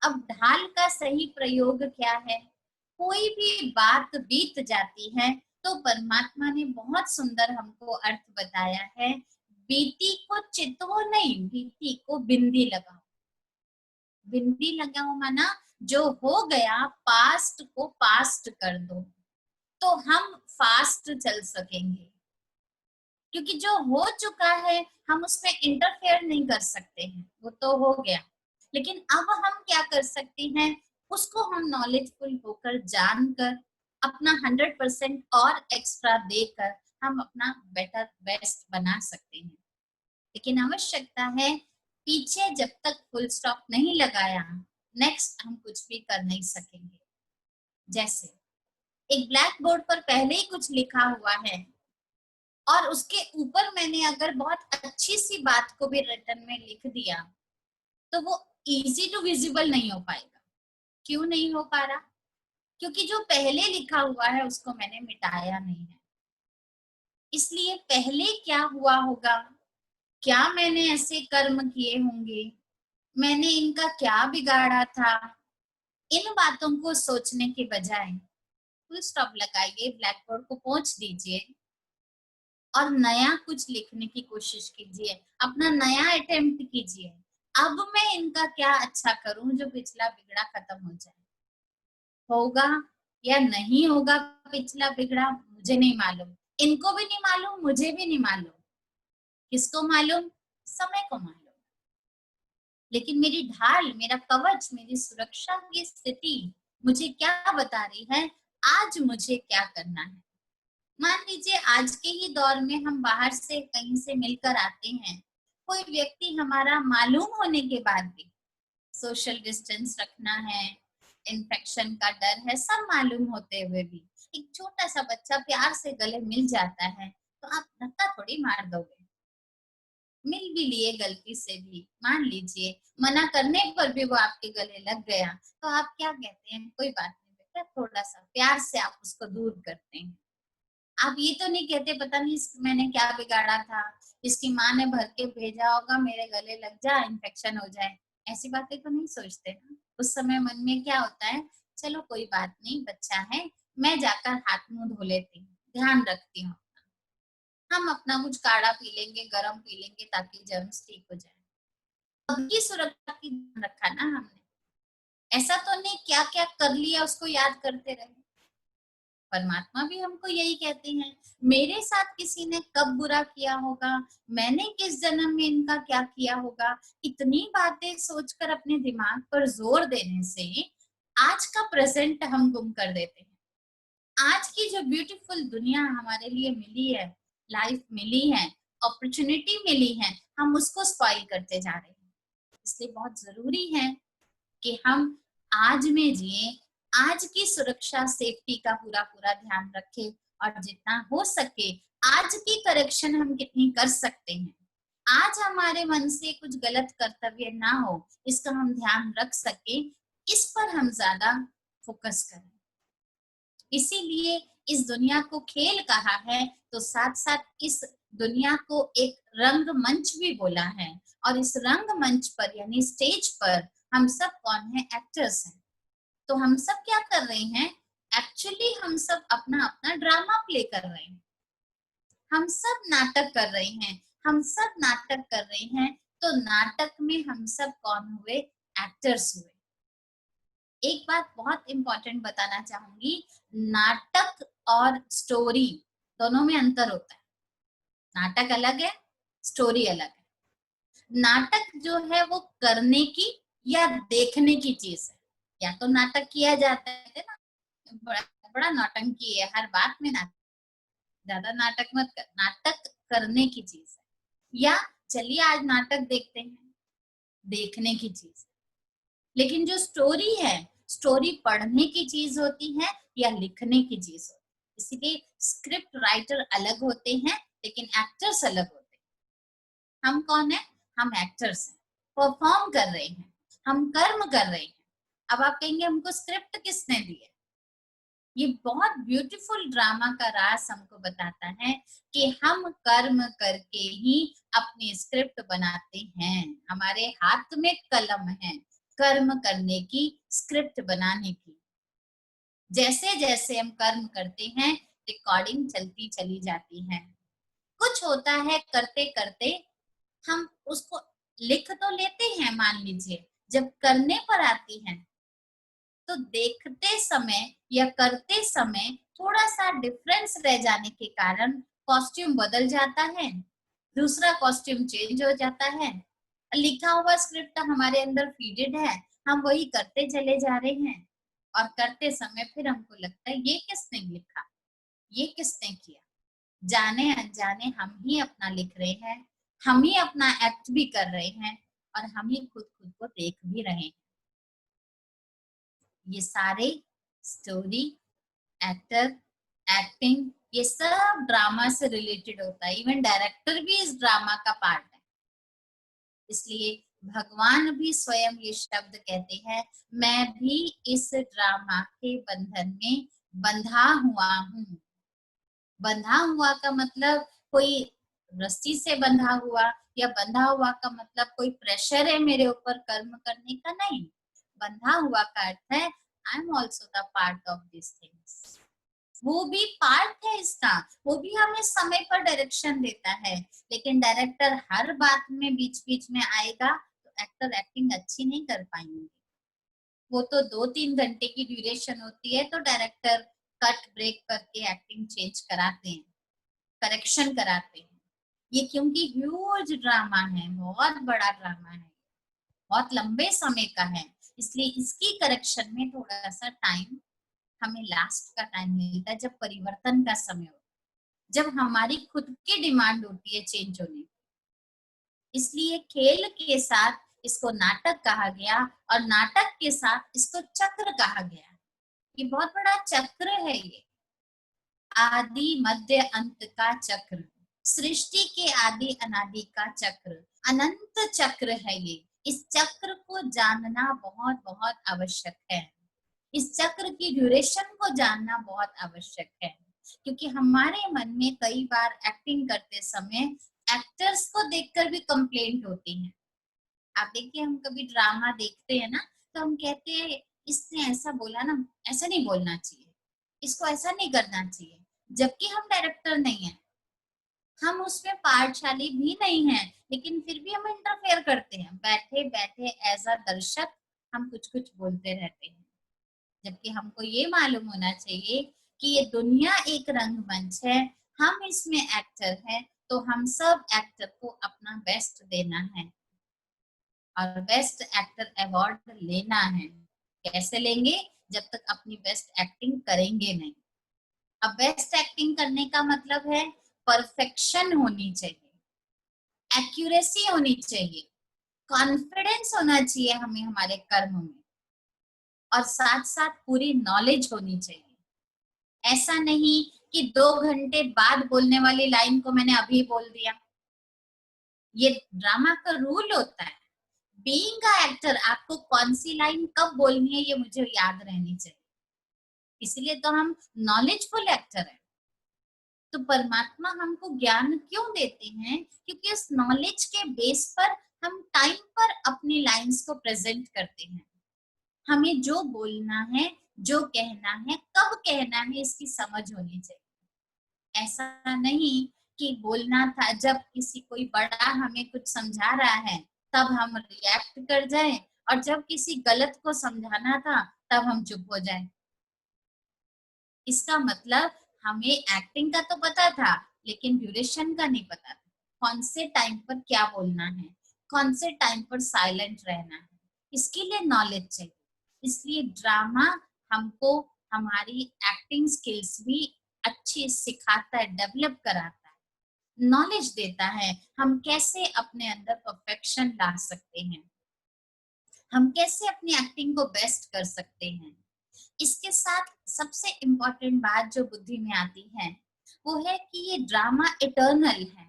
अब ढाल का सही प्रयोग क्या है? कोई भी बात बीत जाती है तो परमात्मा ने बहुत सुंदर हमको अर्थ बताया है, बीती को चितवो नहीं, बीती को बिंदी लगाओ। बिंदी लगाओ माना जो हो गया पास्ट को पास्ट कर दो, तो हम फास्ट चल सकेंगे, क्योंकि जो हो चुका है हम उसमें इंटरफेयर नहीं कर सकते हैं, वो तो हो गया। लेकिन अब हम क्या कर सकते हैं, उसको हम नॉलेजफुल होकर जानकर अपना 100% और एक्स्ट्रा देकर हम अपना बेटर बेस्ट बना सकते हैं। लेकिन आवश्यकता है, पीछे जब तक फुल स्टॉप नहीं लगाया, नेक्स्ट हम कुछ भी कर नहीं सकेंगे। जैसे एक ब्लैक बोर्ड पर पहले ही कुछ लिखा हुआ है और उसके ऊपर मैंने अगर बहुत अच्छी सी बात को भी रिटर्न में लिख दिया तो वो इजी टू विजिबल नहीं हो पाएगा। क्यों नहीं हो पा रहा? क्योंकि जो पहले लिखा हुआ है उसको मैंने मिटाया नहीं है। इसलिए पहले क्या हुआ होगा, क्या मैंने ऐसे कर्म किए होंगे, मैंने इनका क्या बिगाड़ा था, इन बातों को सोचने के बजाय फुल स्टॉप लगाइए, ब्लैक बोर्ड को पोंछ दीजिए और नया कुछ लिखने की कोशिश कीजिए, अपना नया अटेम्प्ट कीजिए। अब मैं इनका क्या अच्छा करूं जो पिछला बिगड़ा खत्म हो जाए। होगा या नहीं होगा पिछला बिगड़ा मुझे नहीं मालूम, इनको भी नहीं मालूम, मुझे भी नहीं मालूम। किसको मालूम? समय को मालूम। लेकिन मेरी ढाल, मेरा कवच, मेरी सुरक्षा की स्थिति मुझे क्या बता रही है, आज मुझे क्या करना है। मान लीजिए आज के ही दौर में हम बाहर से कहीं से मिलकर आते हैं, कोई व्यक्ति हमारा मालूम होने के बाद भी सोशल डिस्टेंस रखना है, इन्फेक्शन का डर है, सब मालूम होते हुए भी एक छोटा सा बच्चा प्यार से गले मिल जाता है तो आप धक्का थोड़ी मार दोगे। मिल भी लिए गलती से भी, मान लीजिए मना करने पर भी वो आपके गले लग गया तो आप क्या कहते हैं, कोई बात नहीं बेटा, थोड़ा सा प्यार से आप उसको दूर करते हैं। आप ये तो नहीं कहते पता नहीं मैंने क्या बिगाड़ा था, इसकी माँ ने भर के भेजा होगा, मेरे गले लग जा, इन्फेक्शन हो जाए। ऐसी बातें तो नहीं सोचते ना। उस समय मन में क्या होता है, चलो कोई बात नहीं, बच्चा है, मैं जाकर हाथ मुंह धो लेती हूँ, ध्यान रखती हूँ, हम अपना कुछ काढ़ा पी लेंगे, गरम पी लेंगे ताकि जर्म्स ठीक हो जाए। सबकी सुरक्षा की ध्यान रखा ना हमने। ऐसा तो नहीं क्या क्या कर लिया उसको याद करते रहे। परमात्मा भी हमको यही कहते हैं, मेरे साथ किसी ने कब बुरा किया होगा, मैंने किस जन्म में इनका क्या किया होगा, इतनी बातें सोचकर अपने दिमाग पर जोर देने से आज का प्रेजेंट हम गुम कर देते हैं। आज की जो ब्यूटीफुल दुनिया हमारे लिए मिली है, लाइफ मिली है, अपॉर्चुनिटी मिली है, हम उसको स्पॉइल करते जा रहे हैं। इसलिए बहुत जरूरी है कि हम आज में जिए, आज की सुरक्षा सेफ्टी का पूरा पूरा ध्यान रखें और जितना हो सके आज की करेक्शन हम कितनी कर सकते हैं, आज हमारे मन से कुछ गलत कर्तव्य ना हो, इसका हम ध्यान रख सके, इस पर हम ज्यादा फोकस करें। इसीलिए इस दुनिया को खेल कहा है तो साथ साथ इस दुनिया को एक रंग मंच भी बोला है। और इस रंग मंच पर यानी स्टेज पर हम सब कौन है, एक्टर्स हैं। तो हम सब क्या कर रहे हैं, एक्चुअली हम सब अपना अपना ड्रामा प्ले कर रहे हैं, हम सब नाटक कर रहे हैं, हम सब नाटक कर रहे हैं। तो नाटक में हम सब कौन हुए, एक्टर्स हुए। एक बात बहुत इंपॉर्टेंट बताना चाहूंगी, नाटक और स्टोरी दोनों में अंतर होता है। नाटक अलग है, स्टोरी अलग है। नाटक जो है वो करने की या देखने की चीज है। या तो नाटक किया जाता है ना, बड़ा बड़ा नौटंकी है, हर बात में नाटक, ज्यादा नाटक मत कर, नाटक करने की चीज है। या चलिए आज नाटक देखते हैं, देखने की चीज है। लेकिन जो स्टोरी है, स्टोरी पढ़ने की चीज होती है या लिखने की चीज होती है। इसीलिए स्क्रिप्ट राइटर अलग होते हैं लेकिन एक्टर्स अलग होते हैं। हम कौन है, हम एक्टर्स हैं, परफॉर्म कर रहे हैं, हम कर्म कर रहे हैं। अब आप कहेंगे हमको स्क्रिप्ट किसने दी है, ये बहुत ब्यूटीफुल ड्रामा का राज हमको बताता है कि हम कर्म करके ही अपनी स्क्रिप्ट बनाते हैं। हमारे हाथ में कलम है कर्म करने की, स्क्रिप्ट बनाने की। जैसे जैसे हम कर्म करते हैं रिकॉर्डिंग चलती चली जाती है। कुछ होता है करते करते हम उसको लिख तो लेते हैं, मान लीजिए जब करने पर आती है तो देखते समय या करते समय थोड़ा सा डिफरेंस रह जाने के कारण कॉस्ट्यूम बदल जाता है, दूसरा कॉस्ट्यूम चेंज हो जाता है। लिखा हुआ स्क्रिप्ट हमारे अंदर फीडेड है, हम वही करते चले जा रहे हैं और करते समय फिर हमको लगता है ये किसने लिखा, ये किसने किया। जाने अनजाने हम ही अपना लिख रहे हैं, हम ही अपना एक्ट भी कर रहे हैं और हम ही खुद खुद को देख भी रहे हैं। ये सारे स्टोरी, एक्टर, एक्टिंग, ये सब ड्रामा से रिलेटेड होता है। इवन डायरेक्टर भी इस ड्रामा का पार्ट है। इसलिए भगवान भी स्वयं ये शब्द कहते हैं, मैं भी इस ड्रामा के बंधन में बंधा हुआ हूँ। बंधा हुआ का मतलब कोई रस्सी से बंधा हुआ, या बंधा हुआ का मतलब कोई प्रेशर है मेरे ऊपर कर्म करने का, नहीं। बंधा हुआ का अर्थ है I am also the part of this things. वो भी पार्ट है इसका, वो भी हमें समय पर डायरेक्शन देता है। लेकिन डायरेक्टर हर बात में बीच बीच में आएगा तो एक्टर एक्टिंग अच्छी नहीं कर पाएंगे। वो तो 2-3 घंटे की ड्यूरेशन होती है तो डायरेक्टर कट ब्रेक करके एक्टिंग चेंज कराते हैं, करेक्शन कराते हैं। ये क्योंकि ह्यूज ड्रामा है, बहुत बड़ा ड्रामा है, बहुत लंबे समय का है, इसलिए इसकी करेक्शन में थोड़ा सा टाइम हमें लास्ट का टाइम मिलता है, जब परिवर्तन का समय होता है, जब हमारी खुद की डिमांड होती है चेंज होने की। इसलिए खेल के साथ इसको नाटक कहा गया, और नाटक के साथ इसको चक्र कहा गया। ये बहुत बड़ा चक्र है, ये आदि मध्य अंत का चक्र, सृष्टि के आदि अनादि का चक्र, अनंत चक्र है ये। इस चक्र को जानना बहुत बहुत आवश्यक है। इस चक्र की ड्यूरेशन को जानना बहुत आवश्यक है, क्योंकि हमारे मन में कई बार एक्टिंग करते समय एक्टर्स को देखकर भी कंप्लेंट होती है। आप देखिए, हम कभी ड्रामा देखते हैं ना, तो हम कहते हैं इसने ऐसा बोला ना, ऐसा नहीं बोलना चाहिए, इसको ऐसा नहीं करना चाहिए। जबकि हम डायरेक्टर नहीं है, हम उसमें पार्टशाली भी नहीं है, लेकिन फिर भी हम इंटरफेयर करते हैं। बैठे बैठे एज अ दर्शक हम कुछ कुछ बोलते रहते हैं, जबकि हमको ये मालूम होना चाहिए कि ये दुनिया एक रंगमंच है, हम इसमें एक्टर हैं, तो हम सब एक्टर को अपना बेस्ट देना है और बेस्ट एक्टर अवार्ड लेना है। कैसे लेंगे? जब तक अपनी बेस्ट एक्टिंग करेंगे नहीं। अब बेस्ट एक्टिंग करने का मतलब है परफेक्शन होनी चाहिए, एक्यूरेसी होनी चाहिए, कॉन्फिडेंस होना चाहिए हमें हमारे कर्म में, और साथ साथ पूरी नॉलेज होनी चाहिए। ऐसा नहीं कि 2 घंटे बाद बोलने वाली लाइन को मैंने अभी बोल दिया। ये ड्रामा का रूल होता है। बीइंग अ एक्टर, आपको कौन सी लाइन कब बोलनी है ये मुझे याद रहनी चाहिए, इसलिए तो हम नॉलेजफुल एक्टर हैं। तो परमात्मा हमको ज्ञान क्यों देते हैं? क्योंकि उस नॉलेज के बेस पर हम टाइम पर अपनी लाइंस को प्रेजेंट करते हैं। हमें जो बोलना है, जो कहना है, कब कहना है, इसकी समझ होनी चाहिए। ऐसा नहीं कि बोलना था जब किसी कोई बड़ा हमें कुछ समझा रहा है तब हम रिएक्ट कर जाएं, और जब किसी गलत को समझाना था तब हम चुप हो जाएं। इसका मतलब हमें एक्टिंग का तो पता था, लेकिन ड्यूरेशन का नहीं पता था। कौन से टाइम पर क्या बोलना है, कौन से टाइम पर साइलेंट रहना है, इसके लिए नॉलेज चाहिए। इसलिए ड्रामा हमको हमारी एक्टिंग स्किल्स भी अच्छी सिखाता है, डेवलप कराता है, नॉलेज देता है हम कैसे अपने अंदर परफेक्शन ला सकते हैं, हम कैसे अपनी एक्टिंग को बेस्ट कर सकते हैं। इसके साथ सबसे इम्पोर्टेंट बात जो बुद्धि में आती है वो है कि ये ड्रामा इटर्नल है।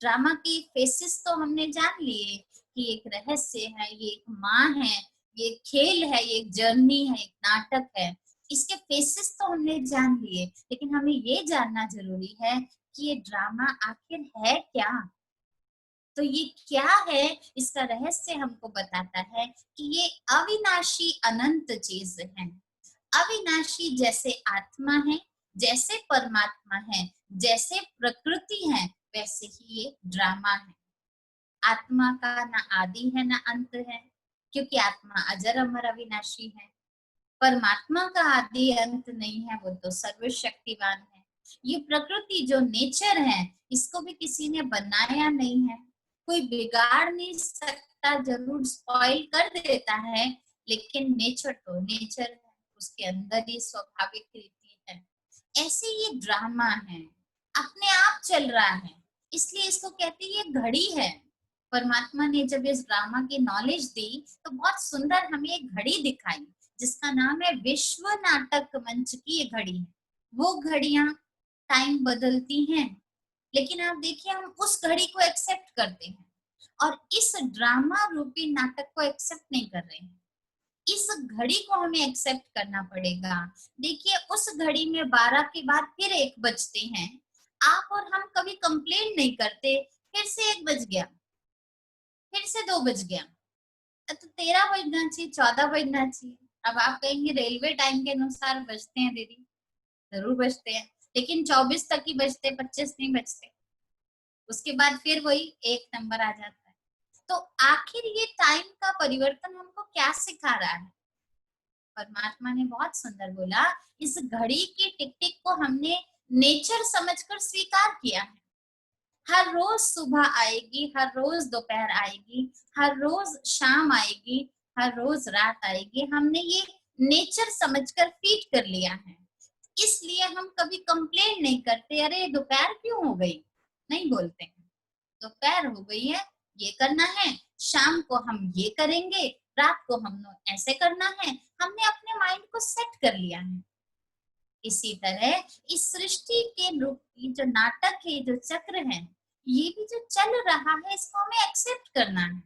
ड्रामा की फेसेस तो हमने जान लिए कि एक रहस्य है, ये एक माँ है, ये खेल है, ये एक जर्नी है, एक नाटक है। इसके फेसेस तो हमने जान लिए, लेकिन हमें ये जानना जरूरी है कि ये ड्रामा आखिर है क्या। तो ये क्या है, इसका रहस्य हमको बताता है कि ये अविनाशी अनंत चीज है। अविनाशी जैसे आत्मा है, जैसे परमात्मा है, जैसे प्रकृति है, वैसे ही ये ड्रामा है। आत्मा का ना आदि है ना अंत है, क्योंकि आत्मा अजर अमर अविनाशी है। परमात्मा का आदि अंत नहीं है, वो तो सर्वशक्तिवान है। ये प्रकृति जो नेचर है, इसको भी किसी ने बनाया नहीं है, कोई बिगाड़ नहीं सकता, जरूर स्पॉइल कर देता है, लेकिन नेचर तो नेचर है, उसके अंदर ही स्वाभाविक रीति है। ऐसे ये ड्रामा है, अपने आप चल रहा है, इसलिए इसको कहते हैं ये घड़ी है। परमात्मा ने जब इस ड्रामा की नॉलेज दी तो बहुत सुंदर हमें एक घड़ी दिखाई, जिसका नाम है विश्व नाटक मंच की ये घड़ी है। वो घड़ियां टाइम बदलती हैं, लेकिन आप देखिए हम उस घड़ी को एक्सेप्ट करते हैं और इस ड्रामा रूपी नाटक को एक्सेप्ट नहीं कर रहे हैं। इस घड़ी को हमें एक्सेप्ट करना पड़ेगा। देखिए उस घड़ी में 12 के बाद फिर 1 बजते हैं। आप और हम कभी कंप्लेन नहीं करते, फिर से 1 बज गया, फिर से 2 बज गया, तो 13 बजना चाहिए, 14 बजना चाहिए। अब आप कहेंगे रेलवे टाइम के अनुसार बजते हैं दीदी, जरूर बजते हैं, लेकिन 24 तक ही बजते, 25 नहीं बजते। उसके बाद फिर वही 1 नंबर आ जाता है। तो आखिर ये टाइम का परिवर्तन हमको क्या सिखा रहा है? परमात्मा ने बहुत सुंदर बोला, इस घड़ी की टिक टिक को हमने नेचर समझकर स्वीकार किया है। हर रोज सुबह आएगी, हर रोज दोपहर आएगी, हर रोज शाम आएगी, हर रोज रात आएगी। हमने ये नेचर समझकर फीड कर लिया है। इसलिए हम कभी कंप्लेन नहीं करते, अरे दोपहर क्यों हो गई, नहीं बोलते हैं। दोपहर हो गई है, ये करना है, शाम को हम ये करेंगे, रात को हम ऐसे करना है। हमने अपने माइंड को सेट कर लिया है। इसी तरह इस सृष्टि के रूप की जो नाटक है, जो चक्र है, ये भी जो चल रहा है, इसको हमें एक्सेप्ट करना है।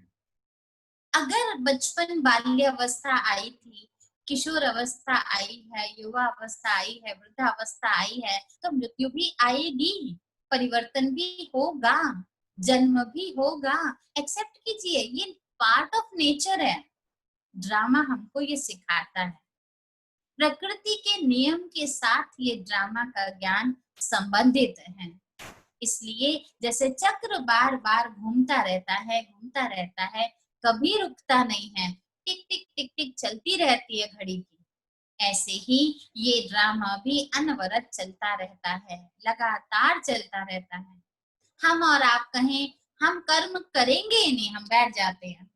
अगर बचपन बाल्यावस्था आई थी, किशोर अवस्था आई है, युवा अवस्था आई है, वृद्धावस्था आई है, तो मृत्यु भी आएगी, परिवर्तन भी होगा, जन्म भी होगा। एक्सेप्ट कीजिए, ये पार्ट ऑफ नेचर है। ड्रामा हमको ये सिखाता है। प्रकृति के नियम के साथ ये ड्रामा का ज्ञान संबंधित है। इसलिए जैसे चक्र बार बार घूमता रहता है, घूमता रहता है, कभी रुकता नहीं है, टिक टिक टिक टिक चलती रहती है घड़ी की, ऐसे ही ये ड्रामा भी अनवरत चलता रहता है, लगातार चलता रहता है। हम और आप कहें हम कर्म करेंगे नहीं, हम बैठ जाते हैं,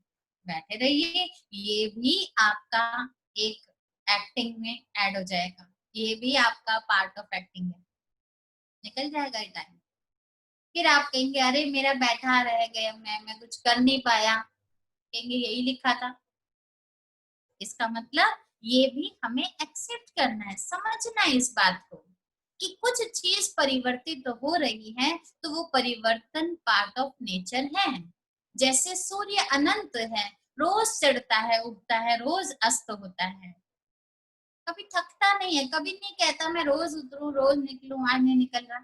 बैठे रहिए, ये भी आपका एक एक्टिंग में ऐड हो जाएगा, ये भी आपका पार्ट ऑफ एक्टिंग है, निकल जाएगा ये टाइम। फिर आप कहेंगे अरे मेरा बैठा रह गया, मैं कुछ कर नहीं पाया, कहेंगे यही लिखा था। इसका मतलब ये भी हमें एक्सेप्ट करना है, समझना है इस बात को कि कुछ चीज परिवर्तित तो हो रही है, तो वो परिवर्तन पार्ट ऑफ नेचर है। जैसे सूर्य अनंत है, रोज चढ़ता है, उगता है, रोज अस्त होता है, कभी थकता नहीं है, कभी नहीं कहता मैं रोज उतरू, रोज निकलूं, आज नहीं निकल रहा।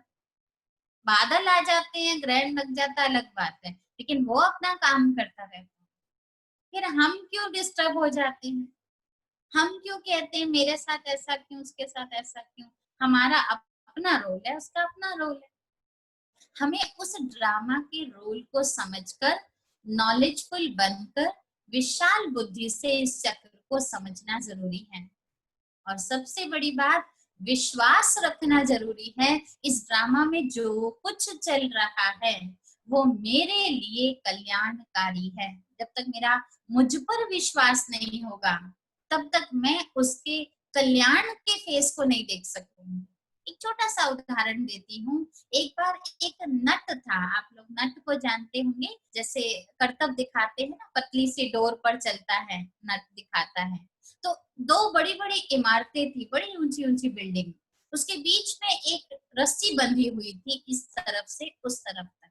बादल आ जाते हैं, ग्रहण लग जाता है, अलग बात है, लेकिन वो अपना काम करता रहता है। फिर हम क्यों डिस्टर्ब हो जाते हैं? हम क्यों कहते हैं मेरे साथ ऐसा क्यों, उसके साथ ऐसा क्यों? हमारा अपना रोल है, उसका अपना रोल है। हमें उस ड्रामा के रोल को समझकर, नॉलेजफुल बनकर, विशाल बुद्धि से इस चक्र को समझना जरूरी है। और सबसे बड़ी बात, विश्वास रखना जरूरी है। इस ड्रामा में जो कुछ चल रहा है वो मेरे लिए कल्याणकारी है। जब तक मेरा मुझ पर विश्वास नहीं होगा, तब तक मैं उसके कल्याण के फेस को नहीं देख सकूंगी। एक छोटा सा उदाहरण देती हूँ। एक बार एक नट था, आप लोग नट को जानते होंगे, जैसे करतब दिखाते हैं ना, पतली सी डोर पर चलता है, नट दिखाता है। तो 2 बड़ी बड़ी इमारतें थी, बड़ी ऊंची ऊंची बिल्डिंग, उसके बीच में एक रस्सी बंधी हुई थी, इस तरफ से उस तरफ तक।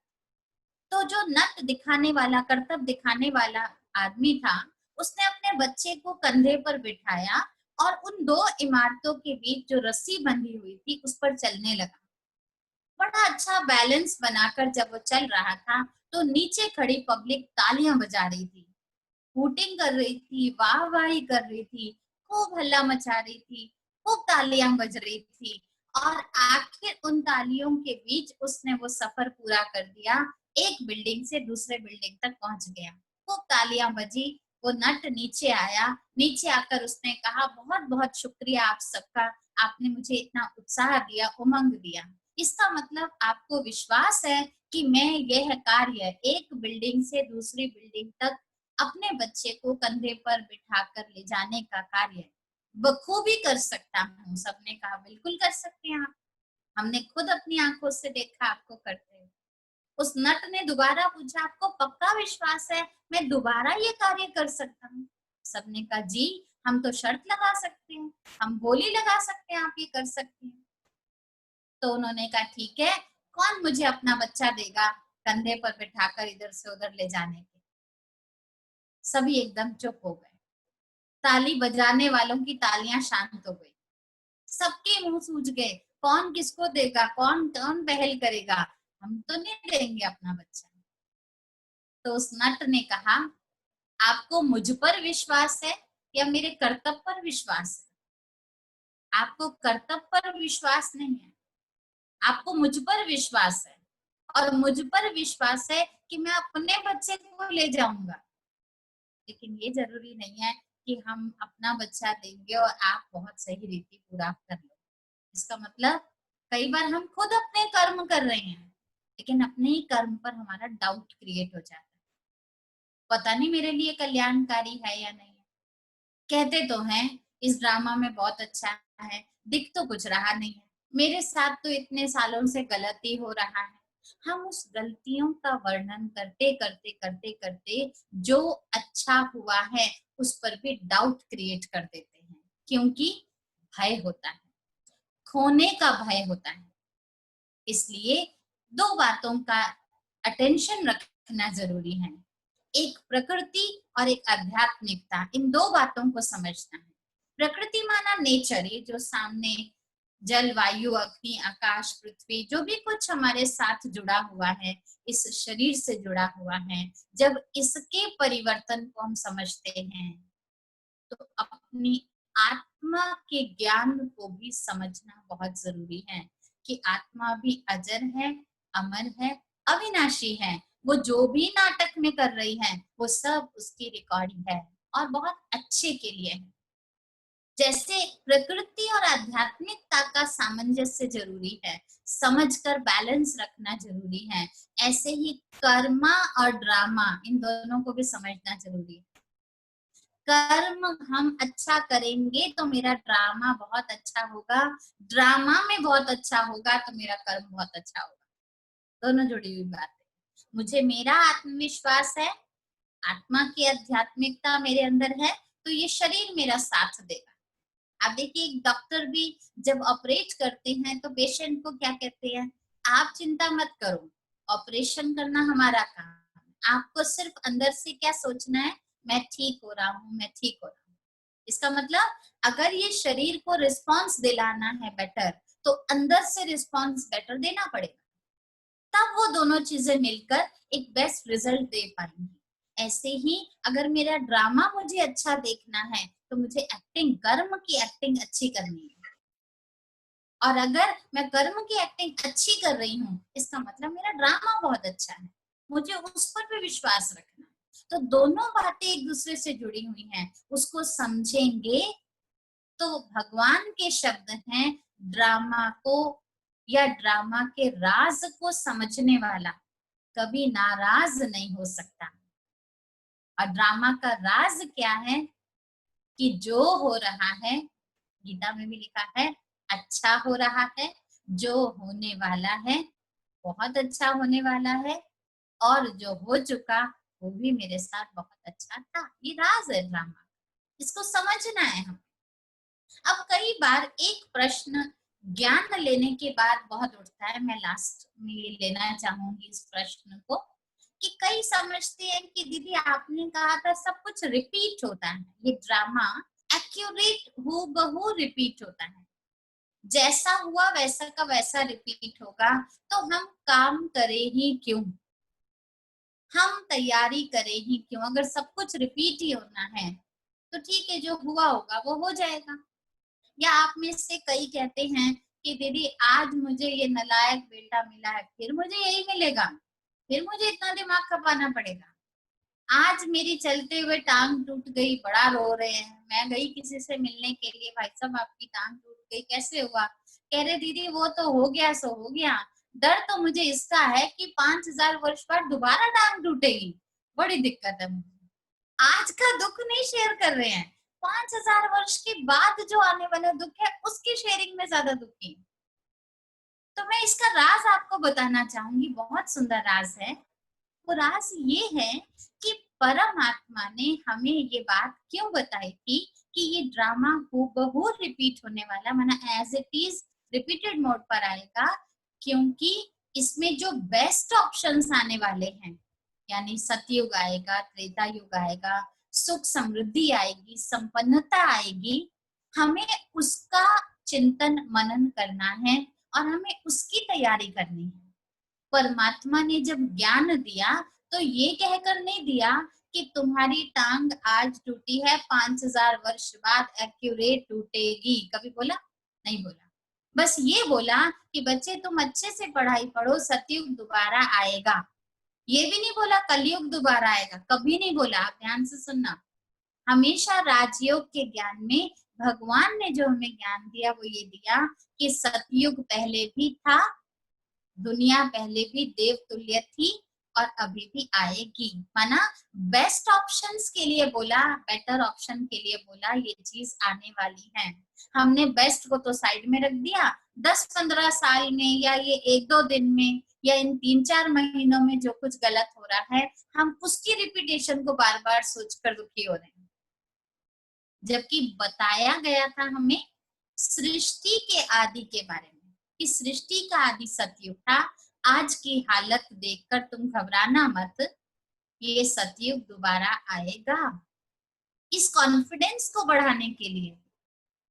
तो जो नट दिखाने वाला, करतब दिखाने वाला आदमी था, उसने अपने बच्चे को कंधे पर बिठाया और उन 2 इमारतों के बीच जो रस्सी बंधी हुई थी उस पर चलने लगा। बड़ा अच्छा बैलेंस बनाकर जब वो चल रहा था, तो नीचे खड़ी पब्लिक तालियां बजा रही थी, हूटिंग कर रही थी, वाहवाही कर रही थी, खूब हल्ला मचा रही थी, खूब तालियां बज रही थी। और आखिर उन तालियों के बीच उसने वो सफर पूरा कर दिया, एक बिल्डिंग से दूसरे बिल्डिंग तक पहुंच गया। खूब तालियां बजी, वो नट नीचे आया, नीचे आकर उसने कहा बहुत बहुत शुक्रिया आप सबका, आपने मुझे इतना उत्साह दिया, उमंग दिया। इसका मतलब आपको विश्वास है कि मैं यह कार्य एक बिल्डिंग से दूसरी बिल्डिंग तक अपने बच्चे को कंधे पर बिठाकर ले जाने का कार्य बखूबी कर सकता हूँ। सबने कहा बिल्कुल कर सकते हैं आप, हमने खुद अपनी आंखों से देखा आपको करते हुए। उस नट ने दोबारा पूछा, आपको पक्का विश्वास है मैं दोबारा ये कार्य कर सकता हूँ? सबने कहा जी, हम तो शर्त लगा सकते हैं, हम बोली लगा सकते हैं, आप ये कर सकते हैं। तो उन्होंने कहा ठीक है, कौन मुझे अपना बच्चा देगा कंधे पर बिठाकर इधर से उधर ले जाने के। सभी एकदम चुप हो गए, ताली बजाने वालों की तालियां शांत हो गई, सबके मुंह सूज गए, कौन किसको देगा, कौन कौन पहल करेगा, हम तो नहीं देंगे अपना बच्चा। तो उस नट ने कहा, आपको मुझ पर विश्वास है या मेरे कर्तव्य पर विश्वास है? आपको कर्तव्य पर विश्वास नहीं है, आपको मुझ पर विश्वास है, और मुझ पर विश्वास है कि मैं अपने बच्चे को ले जाऊंगा, लेकिन ये जरूरी नहीं है कि हम अपना बच्चा देंगे और आप बहुत सही रीति पूरा कर लो। इसका मतलब कई बार हम खुद अपने कर्म कर रहे हैं, लेकिन अपने ही कर्म पर हमारा डाउट क्रिएट हो जाता है, पता नहीं मेरे लिए कल्याणकारी है या नहीं है। कहते तो हैं इस ड्रामा में बहुत अच्छा है, दिख तो कुछ रहा नहीं है, मेरे साथ तो इतने सालों से गलती हो रहा है। हम उस गलतियों का वर्णन करते करते करते करते जो अच्छा हुआ है उस पर भी डाउट क्रिएट कर देते हैं, क्योंकि भय होता है, खोने का भय होता है। इसलिए दो बातों का अटेंशन रखना जरूरी है, एक प्रकृति और एक आध्यात्मिकता, इन दो बातों को समझना है। प्रकृति माना नेचर, ये जो सामने जल वायु अग्नि आकाश पृथ्वी जो भी कुछ हमारे साथ जुड़ा हुआ है, इस शरीर से जुड़ा हुआ है, जब इसके परिवर्तन को हम समझते हैं तो अपनी आत्मा के ज्ञान को भी समझना बहुत जरूरी है कि आत्मा भी अजर है, अमर है, अविनाशी है। वो जो भी नाटक में कर रही है वो सब उसकी रिकॉर्डिंग है और बहुत अच्छे के लिए है। जैसे प्रकृति और आध्यात्मिकता का सामंजस्य जरूरी है, समझकर बैलेंस रखना जरूरी है, ऐसे ही कर्मा और ड्रामा इन दोनों को भी समझना जरूरी है। कर्म हम अच्छा करेंगे तो मेरा ड्रामा बहुत अच्छा होगा, ड्रामा में बहुत अच्छा होगा तो मेरा कर्म बहुत अच्छा होगा, दोनों जुड़ी हुई बात है। मुझे मेरा आत्मविश्वास है, आत्मा की आध्यात्मिकता मेरे अंदर है, तो ये शरीर मेरा साथ देगा। आप देखिए एक डॉक्टर भी जब ऑपरेट करते हैं तो पेशेंट को क्या कहते हैं, आप चिंता मत करो, ऑपरेशन करना हमारा काम है, आपको सिर्फ अंदर से क्या सोचना है, मैं ठीक हो रहा हूँ, मैं ठीक हो रहा हूँ। इसका मतलब अगर ये शरीर को रिस्पॉन्स दिलाना है बेटर, तो अंदर से रिस्पॉन्स बेटर देना पड़ेगा, तब वो दोनों चीजें मिलकर एक बेस्ट रिजल्ट दे पाएंगी। ऐसे ही अगर मेरा ड्रामा मुझे अच्छा देखना है तो मुझे एक्टिंग, कर्म की एक्टिंग अच्छी करनी है, और अगर मैं कर्म की एक्टिंग अच्छी कर रही हूँ इसका मतलब मेरा ड्रामा बहुत अच्छा है, मुझे उस पर भी विश्वास रखना है। तो दोनों बातें एक दूसरे से जुड़ी हुई हैं, उसको समझेंगे तो भगवान के शब्द हैं, ड्रामा को या ड्रामा के राज को समझने वाला कभी नाराज नहीं हो सकता। और ड्रामा का राज क्या है कि जो हो रहा है, गीता में भी लिखा है, अच्छा हो रहा है, जो होने वाला है बहुत अच्छा होने वाला है, और जो हो चुका वो भी मेरे साथ बहुत अच्छा था। ये राज है ड्रामा, इसको समझना है हमें। अब कई बार एक प्रश्न ज्ञान लेने के बाद बहुत उठता है, मैं लास्ट में ये लेना चाहूंगी इस प्रश्न को, कि कई समझते हैं कि दीदी आपने कहा था सब कुछ रिपीट होता है, ये ड्रामा एक्यूरेट हूबहू रिपीट होता है, जैसा हुआ वैसा का वैसा रिपीट होगा, तो हम काम करें ही क्यों, हम तैयारी करें ही क्यों, अगर सब कुछ रिपीट ही होना है तो ठीक है, जो हुआ होगा वो हो जाएगा। या आप में से कई कहते हैं कि दीदी आज मुझे ये नालायक बेटा मिला है, फिर मुझे यही मिलेगा, फिर मुझे इतना दिमाग खपाना पड़ेगा। आज मेरी चलते हुए टांग टूट गई, बड़ा रो रहे हैं, मैं गई किसी से मिलने के लिए, भाई साहब आपकी टांग टूट गई, कैसे हुआ, कह रहे दीदी वो तो हो गया सो हो गया, डर तो मुझे इसका है कि 5000 वर्ष बाद दोबारा टांग टूटेगी, बड़ी दिक्कत है मुझे। आज का दुख नहीं शेयर कर रहे हैं, 5000 वर्ष के बाद जो आने वाला दुख है उसकी शेयरिंग में ज्यादा दुखी। तो मैं इसका राज आपको बताना चाहूंगी, बहुत सुंदर राज है। वो राज ये है कि परमात्मा ने हमें ये बात क्यों बताई थी कि ये ड्रामा हूबहू रिपीट होने वाला, माना as it is repeated mode पर आएगा, क्योंकि इसमें जो बेस्ट ऑप्शंस आने वाले हैं, यानी सतयुग आएगा, त्रेता युग आएगा, सुख समृद्धि आएगी, संपन्नता आएगी, हमें उसका चिंतन मनन करना है और हमें उसकी तैयारी करनी है। परमात्मा ने जब ज्ञान दिया तो ये कहकर नहीं दिया कि तुम्हारी टांग आज टूटी है, 5000 वर्ष बाद एक्यूरेट टूटेगी, कभी बोला? नहीं बोला। बस ये बोला कि बच्चे तुम अच्छे से पढ़ाई पढ़ो, सतयुग दोबारा आएगा। ये भी नहीं बोला कलयुग दोबारा आएगा, कभी नहीं बोला। आप ध्यान से सुनना, हमेशा राजयोग के ज्ञान में भगवान ने जो हमें ज्ञान दिया वो ये दिया कि सतयुग पहले भी था, दुनिया पहले भी देव तुल्य थी और अभी भी आएगी। माना बेस्ट ऑप्शंस के लिए बोला, बेटर ऑप्शन के लिए बोला, ये चीज आने वाली है। हमने बेस्ट को तो साइड में रख दिया, 10-15 साल में या ये 1-2 दिन में या इन 3-4 महीनों में जो कुछ गलत हो रहा है, हम उसकी रिपीटेशन को बार बार सोचकर दुखी हो रहे हैं। जबकि बताया गया था हमें सृष्टि के आदि के बारे में, कि सृष्टि का आदि सतयुग था। आज की हालत देखकर तुम घबराना मत, ये सतयुग दोबारा आएगा। इस कॉन्फिडेंस को बढ़ाने के लिए,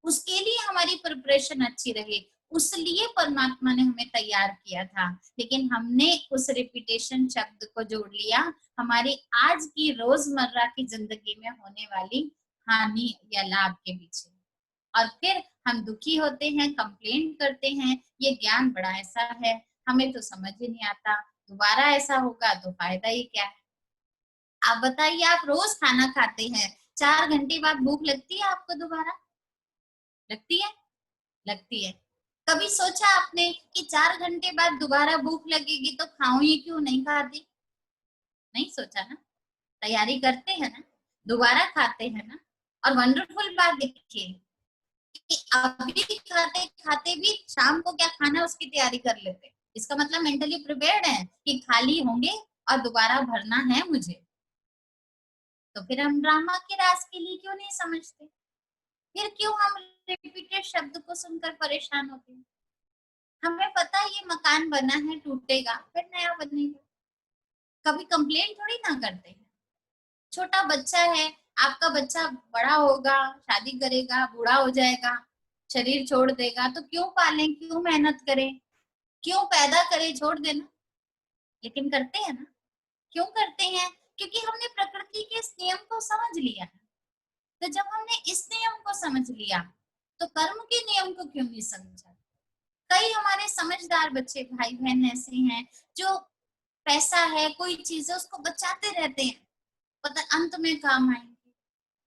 उसके लिए हमारी प्रिपरेशन अच्छी रहे, उसलिए परमात्मा ने हमें तैयार किया था। लेकिन हमने उस रिपीटेशन शब्द को जोड़ लिया हमारी आज की रोजमर्रा की जिंदगी में होने वाली हानि या लाभ के पीछे, और फिर हम दुखी होते हैं, कंप्लेंट करते हैं, ये ज्ञान बड़ा ऐसा है, हमें तो समझ ही नहीं आता, दोबारा ऐसा होगा तो फायदा ही क्या है। आप बताइए, आप रोज खाना खाते हैं, 4 घंटे बाद भूख लगती है आपको दोबारा? लगती है? लगती है। कभी सोचा आपने कि 4 घंटे बाद दोबारा भूख लगेगी तो खाऊं ही क्यों, नहीं खाती? नहीं सोचा ना। तैयारी करते हैं ना, दोबारा खाते हैं ना। और वंडरफुल बात देखिए कि अभी खाते खाते भी शाम को क्या खाना है उसकी तैयारी कर लेते हैं। इसका मतलब मेंटली प्रिपेयर्ड है कि खाली होंगे और दोबारा भरना है मुझे। तो फिर हम ड्रामा के राज के लिए क्यों नहीं समझते? फिर क्यों हम रिपीटेड शब्द को सुनकर परेशान होते हैं? हमें पता है ये मकान बना है, टूटेगा फिर नया बनेगा, कभी कंप्लेंट थोड़ी ना करते हैं। छोटा बच्चा है, आपका बच्चा बड़ा होगा, शादी करेगा, बूढ़ा हो जाएगा, शरीर छोड़ देगा, तो क्यों पालें, क्यों मेहनत करें, क्यों पैदा करें, छोड़ देना। लेकिन करते हैं ना। क्यों करते हैं? क्योंकि हमने प्रकृति के इस नियम को समझ लिया है। तो जब हमने इस नियम को समझ लिया तो कर्म के नियम को क्यों नहीं समझा? कई हमारे समझदार बच्चे भाई बहन ऐसे हैं जो पैसा है, कोई चीज है, उसको बचाते रहते हैं, पता अंत में काम आएंगे।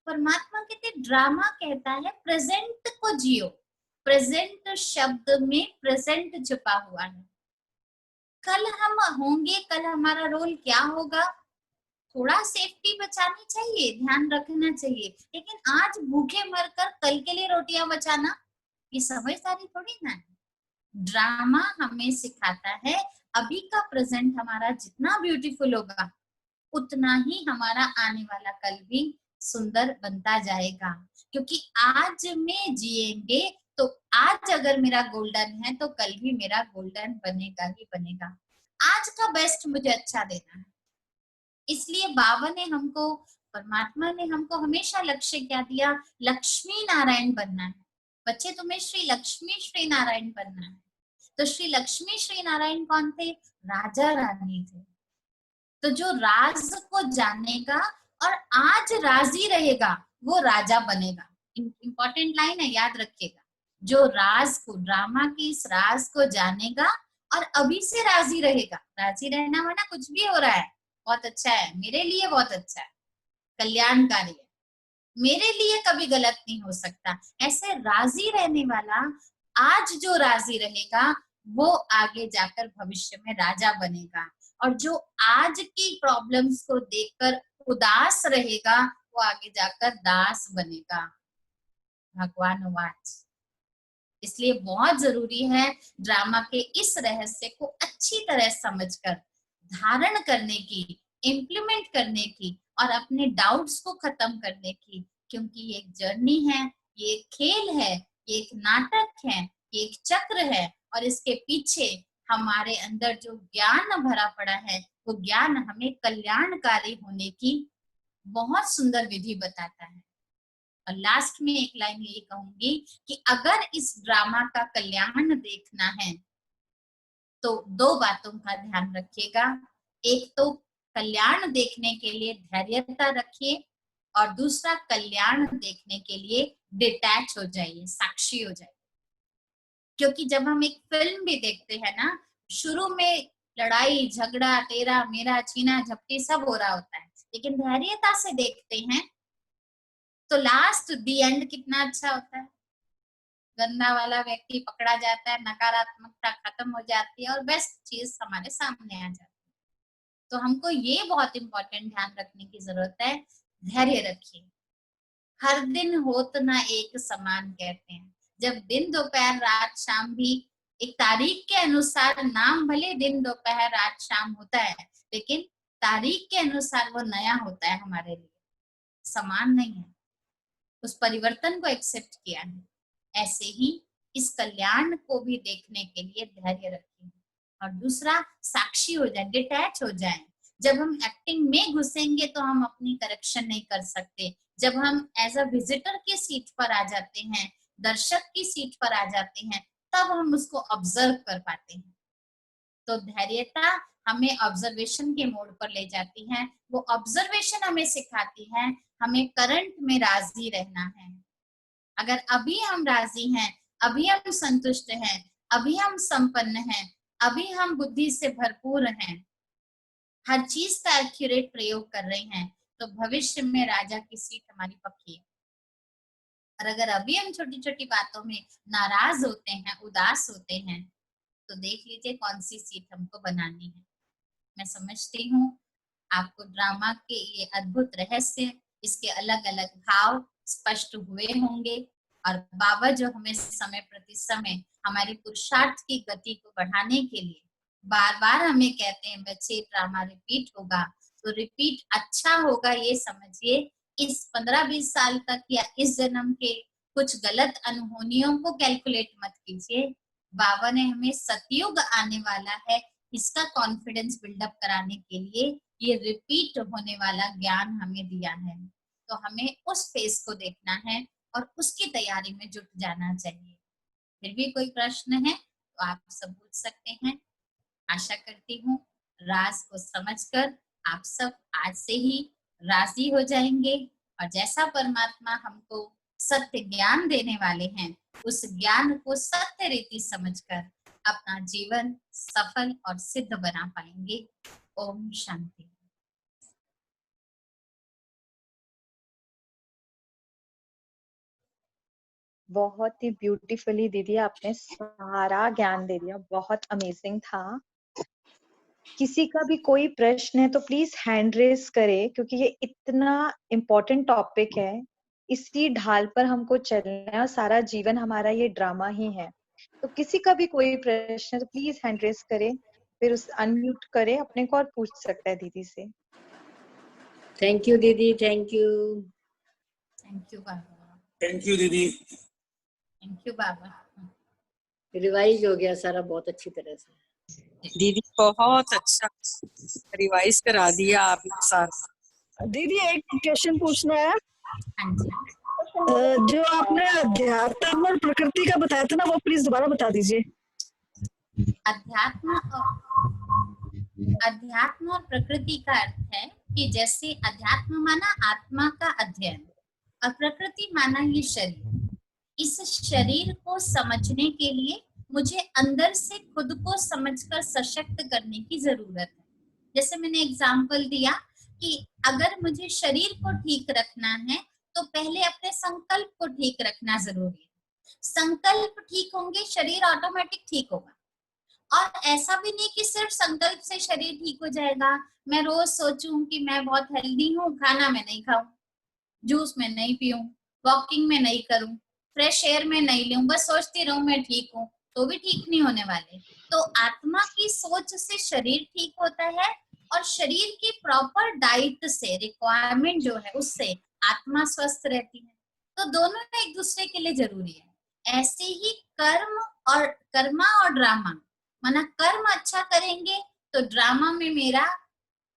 परमात्मा कहते ड्रामा कहता है प्रेजेंट को जियो। प्रेजेंट शब्द में प्रेजेंट छुपा हुआ है। कल हम होंगे, कल हमारा रोल क्या होगा, थोड़ा सेफ्टी बचानी चाहिए, ध्यान रखना चाहिए, लेकिन आज भूखे मरकर कल के लिए रोटियां बचाना ये समझदारी थोड़ी ना है। ड्रामा हमें सिखाता है अभी का प्रेजेंट हमारा जितना ब्यूटीफुल होगा उतना ही हमारा आने वाला कल भी सुंदर बनता जाएगा। क्योंकि आज में जिएंगे तो आज अगर मेरा गोल्डन है तो कल भी मेरा गोल्डन बनेगा ही बनेगा। आज का बेस्ट मुझे अच्छा देना है। इसलिए बाबा ने हमको, परमात्मा ने हमको हमेशा लक्ष्य क्या दिया? लक्ष्मी नारायण बनना है। बच्चे तुम्हें श्री लक्ष्मी श्री नारायण बनना है। तो श्री लक्ष्मी श्री नारायण कौन थे? राजा रानी थे। तो जो राज को जानेगा और आज राजी रहेगा वो राजा बनेगा। इंपॉर्टेंट लाइन है, याद रखिएगा। जो राज को, ड्रामा की इस राज को जानेगा और अभी से राजी रहेगा। राजी रहना माना कुछ भी हो रहा है बहुत अच्छा है, मेरे लिए बहुत अच्छा है, कल्याणकारी है, मेरे लिए कभी गलत नहीं हो सकता, ऐसे राजी रहने वाला आज जो राजी रहेगा वो आगे जाकर भविष्य में राजा बनेगा। और जो आज की प्रॉब्लम्स को देखकर उदास रहेगा वो आगे जाकर दास बनेगा। भगवान वाच। इसलिए बहुत जरूरी है ड्रामा के इस रहस्य को अच्छी तरह समझकर धारण करने की, इम्प्लीमेंट करने की और अपने डाउट्स को खत्म करने की क्योंकि ये एक जर्नी है, ये एक खेल है, ये एक नाटक है, ये एक चक्र है, और इसके पीछे हमारे अंदर जो ज्ञान भरा पड़ा है, वो ज्ञान हमें कल्याणकारी होने की बहुत सुंदर विधि बताता है। और लास्ट में एक लाइन यही कहूंगी कि अगर इस ड्रामा का कल्याण देखना है तो दो बातों का ध्यान रखिएगा। एक तो कल्याण देखने के लिए धैर्यता रखिए, और दूसरा कल्याण देखने के लिए डिटैच हो जाइए, साक्षी हो जाइए। क्योंकि जब हम एक फिल्म भी देखते हैं ना, शुरू में लड़ाई झगड़ा तेरा मेरा छीना झपटी सब हो रहा होता है, लेकिन धैर्यता से देखते हैं तो लास्ट दी एंड कितना अच्छा होता है। गंदा वाला व्यक्ति पकड़ा जाता है, नकारात्मकता खत्म हो जाती है और बेस्ट चीज हमारे सामने आ जाती है। तो हमको ये बहुत इंपॉर्टेंट ध्यान रखने की जरूरत है, धैर्य रखिए। हर दिन होत ना एक समान कहते हैं। जब दिन दोपहर रात शाम भी एक तारीख के अनुसार, नाम भले दिन दोपहर रात शाम होता है, लेकिन तारीख के अनुसार वो नया होता है, हमारे लिए समान नहीं है। उस परिवर्तन को एक्सेप्ट किया है। ऐसे ही इस कल्याण को भी देखने के लिए धैर्य रखें, और दूसरा साक्षी हो जाए, डिटैच हो जाए। जब हम एक्टिंग में घुसेंगे तो हम अपनी करेक्शन नहीं कर सकते। जब हम एज अ विजिटर की सीट पर आ जाते हैं, दर्शक की सीट पर आ जाते हैं, तब हम उसको ऑब्जर्व कर पाते हैं। तो धैर्यता हमें ऑब्जर्वेशन के मोड पर ले जाती है। वो ऑब्जर्वेशन हमें सिखाती है हमें करंट में राजी रहना है। अगर अभी हम राजी हैं, अभी हम संतुष्ट हैं, अभी हम संपन्न हैं, अभी हम बुद्धि से भरपूर हैं, हर चीज का एक्यूरेट प्रयोग कर रहे हैं, तो भविष्य में राजा की सीट हमारी पक्की है। और अगर अभी हम छोटी छोटी बातों में नाराज होते हैं, उदास होते हैं, तो देख लीजिए कौन सी सीट हमको बनानी है। मैं समझती हूँ आपको ड्रामा के ये अद्भुत रहस्य, इसके अलग अलग भाव स्पष्ट हुए होंगे। और बाबा जो हमें समय प्रति समय हमारी पुरुषार्थ की गति को बढ़ाने के लिए बार बार हमें कहते हैं, बच्चे ड्रामा रिपीट होगा, तो रिपीट अच्छा होगा ये समझिए। इस 15-20 साल तक या इस जन्म के कुछ गलत अनहोनियों को कैलकुलेट मत कीजिए। बाबा ने हमें सतयुग आने वाला है, इसका कॉन्फिडेंस बिल्डअप कराने के लिए ये रिपीट होने वाला ज्ञान हमें दिया है। तो हमें उस फेस को देखना है और उसकी तैयारी में जुट जाना चाहिए। फिर भी कोई प्रश्न है तो आप सब पूछ सकते हैं। आशा करती हूँ राज को समझकर आप सब आज से ही राजी हो जाएंगे, और जैसा परमात्मा हमको सत्य ज्ञान देने वाले हैं, उस ज्ञान को सत्य रीति समझकर अपना जीवन सफल और सिद्ध बना पाएंगे। ओम शांति। बहुत ही ब्यूटीफुली दीदी आपने सारा ज्ञान दे दिया, बहुत अमेजिंग था। किसी का भी कोई प्रश्न है तो प्लीज हैंड रेस करे, क्योंकि ये इतना इम्पोर्टेंट टॉपिक है। इसी ढाल पर हमको चलना है और सारा जीवन हमारा ये ड्रामा ही है। तो किसी का भी कोई प्रश्न है तो प्लीज हैंड रेस करे, फिर उस अनम्यूट करे अपने को और पूछ सकता है दीदी से। थैंक यू दीदी, थैंक यू। थैंक यू बाबा। थैंक यू दीदी। थैंक यू बाबा। रिवाइज हो गया सारा बहुत अच्छी तरह से। दीदी बहुत अच्छा रिवाइज करा दिया आपने सारा। दीदी एक क्वेश्चन पूछना है। हाँ जी। जो आपने अध्यात्म और प्रकृति का बताया था ना, वो प्लीज दोबारा बता दीजिए। अध्यात्म और प्रकृति का अर्थ है कि जैसे अध्यात्म माना आत्मा का अध्ययन और प्रकृति माना ये शरीर। इस शरीर को समझने के लिए मुझे अंदर से खुद को समझकर सशक्त करने की जरूरत है। जैसे मैंने एग्जाम्पल दिया कि अगर मुझे शरीर को ठीक रखना है तो पहले अपने संकल्प को ठीक रखना जरूरी है। संकल्प ठीक होंगे, शरीर ऑटोमेटिक ठीक होगा। और ऐसा भी नहीं कि सिर्फ संकल्प से शरीर ठीक हो जाएगा। मैं रोज सोचूं कि मैं बहुत हेल्दी हूँ, खाना मैं नहीं खाऊं, जूस में नहीं पीऊं, वॉकिंग में नहीं करूं, फ्रेश एयर में नहीं लूं, बस सोचती रहूं मैं ठीक हूं, तो भी ठीक नहीं होने वाले। तो आत्मा की सोच से शरीर ठीक होता है, और शरीर की प्रॉपर डाइट से, रिक्वायरमेंट जो है उससे आत्मा स्वस्थ रहती है। तो दोनों एक दूसरे के लिए जरूरी है। ऐसे ही कर्मा और ड्रामा, माना कर्म अच्छा करेंगे तो ड्रामा में मेरा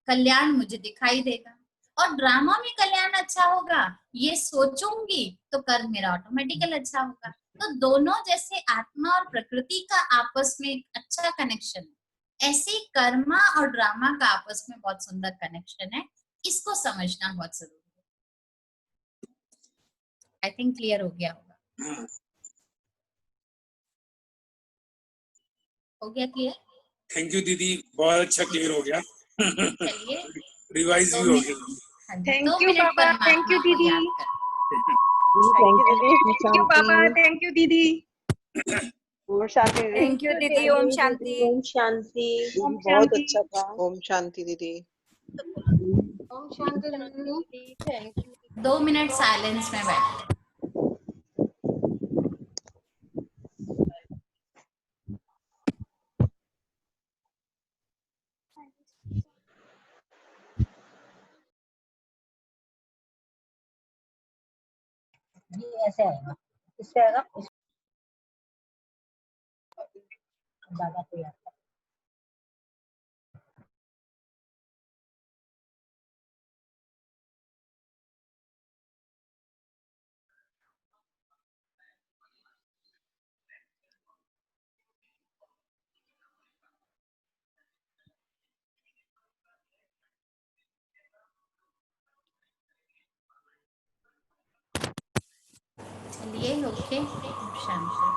कल्याण मुझे दिखाई देगा, और ड्रामा में कल्याण अच्छा होगा ये सोचूंगी तो कर्म मेरा ऑटोमेटिकल अच्छा होगा। तो दोनों जैसे आत्मा और प्रकृति का आपस में एक अच्छा कनेक्शन है, ऐसे ही कर्मा और ड्रामा का आपस में बहुत सुंदर कनेक्शन है। इसको समझना बहुत जरूरी है। आई थिंक क्लियर हो गया होगा। हो गया क्लियर? थैंक यू दीदी, बहुत अच्छा क्लियर हो गया। चलिए रिवाइज भी हो गया। हाँ जी, थैंक 2 यू मिनट पापा, थैंक परमात्मा यू को दीदी, याद कर। थैंक यू पापा, थैंक यू दीदी। ओम शांति दीदी। थैंक यू दीदी, ओम शांति। ओम शांति ओम दीदी, बहुत शांति। अच्छा था। ओम शांति दीदी। ओम शांति दीदी, थैंक यू। 2 मिनट साइलेंस में बैठ। ये ऐसे आएगा, इससे आएगा बाबा को याद कर। चलिए ओके, शांति।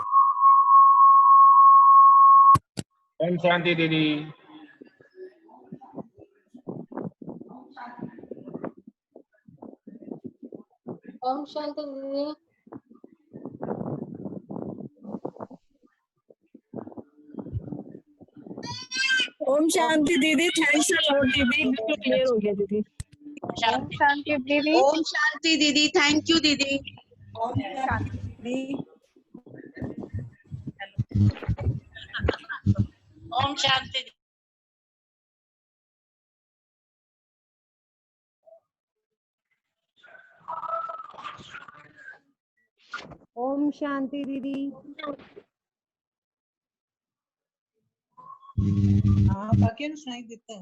ओम शांति दीदी। ओम शांति दीदी। ओम शांति दीदी, थैंक्स अ लॉट दीदी, बिल्कुल क्लियर हो गया दीदी। ओम शांति दीदी। ओम शांति दीदी, थैंक यू दीदी। ओम शांति दीदी। ओम शांति। ओम शांति दीदी। हाँ, बाकी ना सुनाई देता है।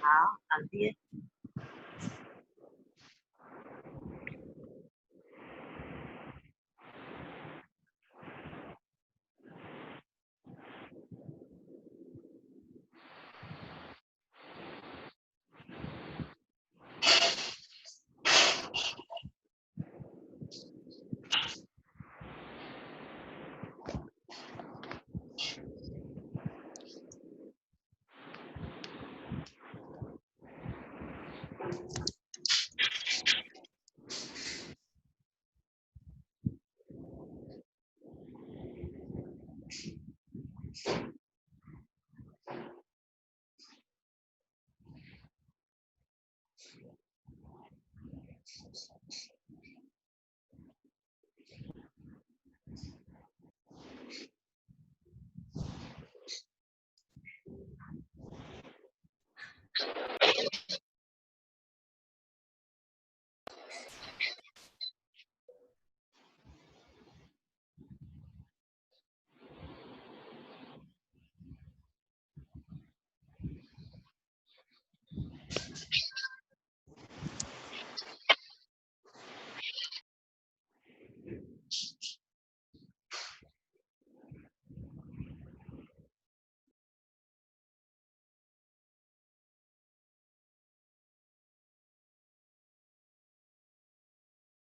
हाँ, आती है।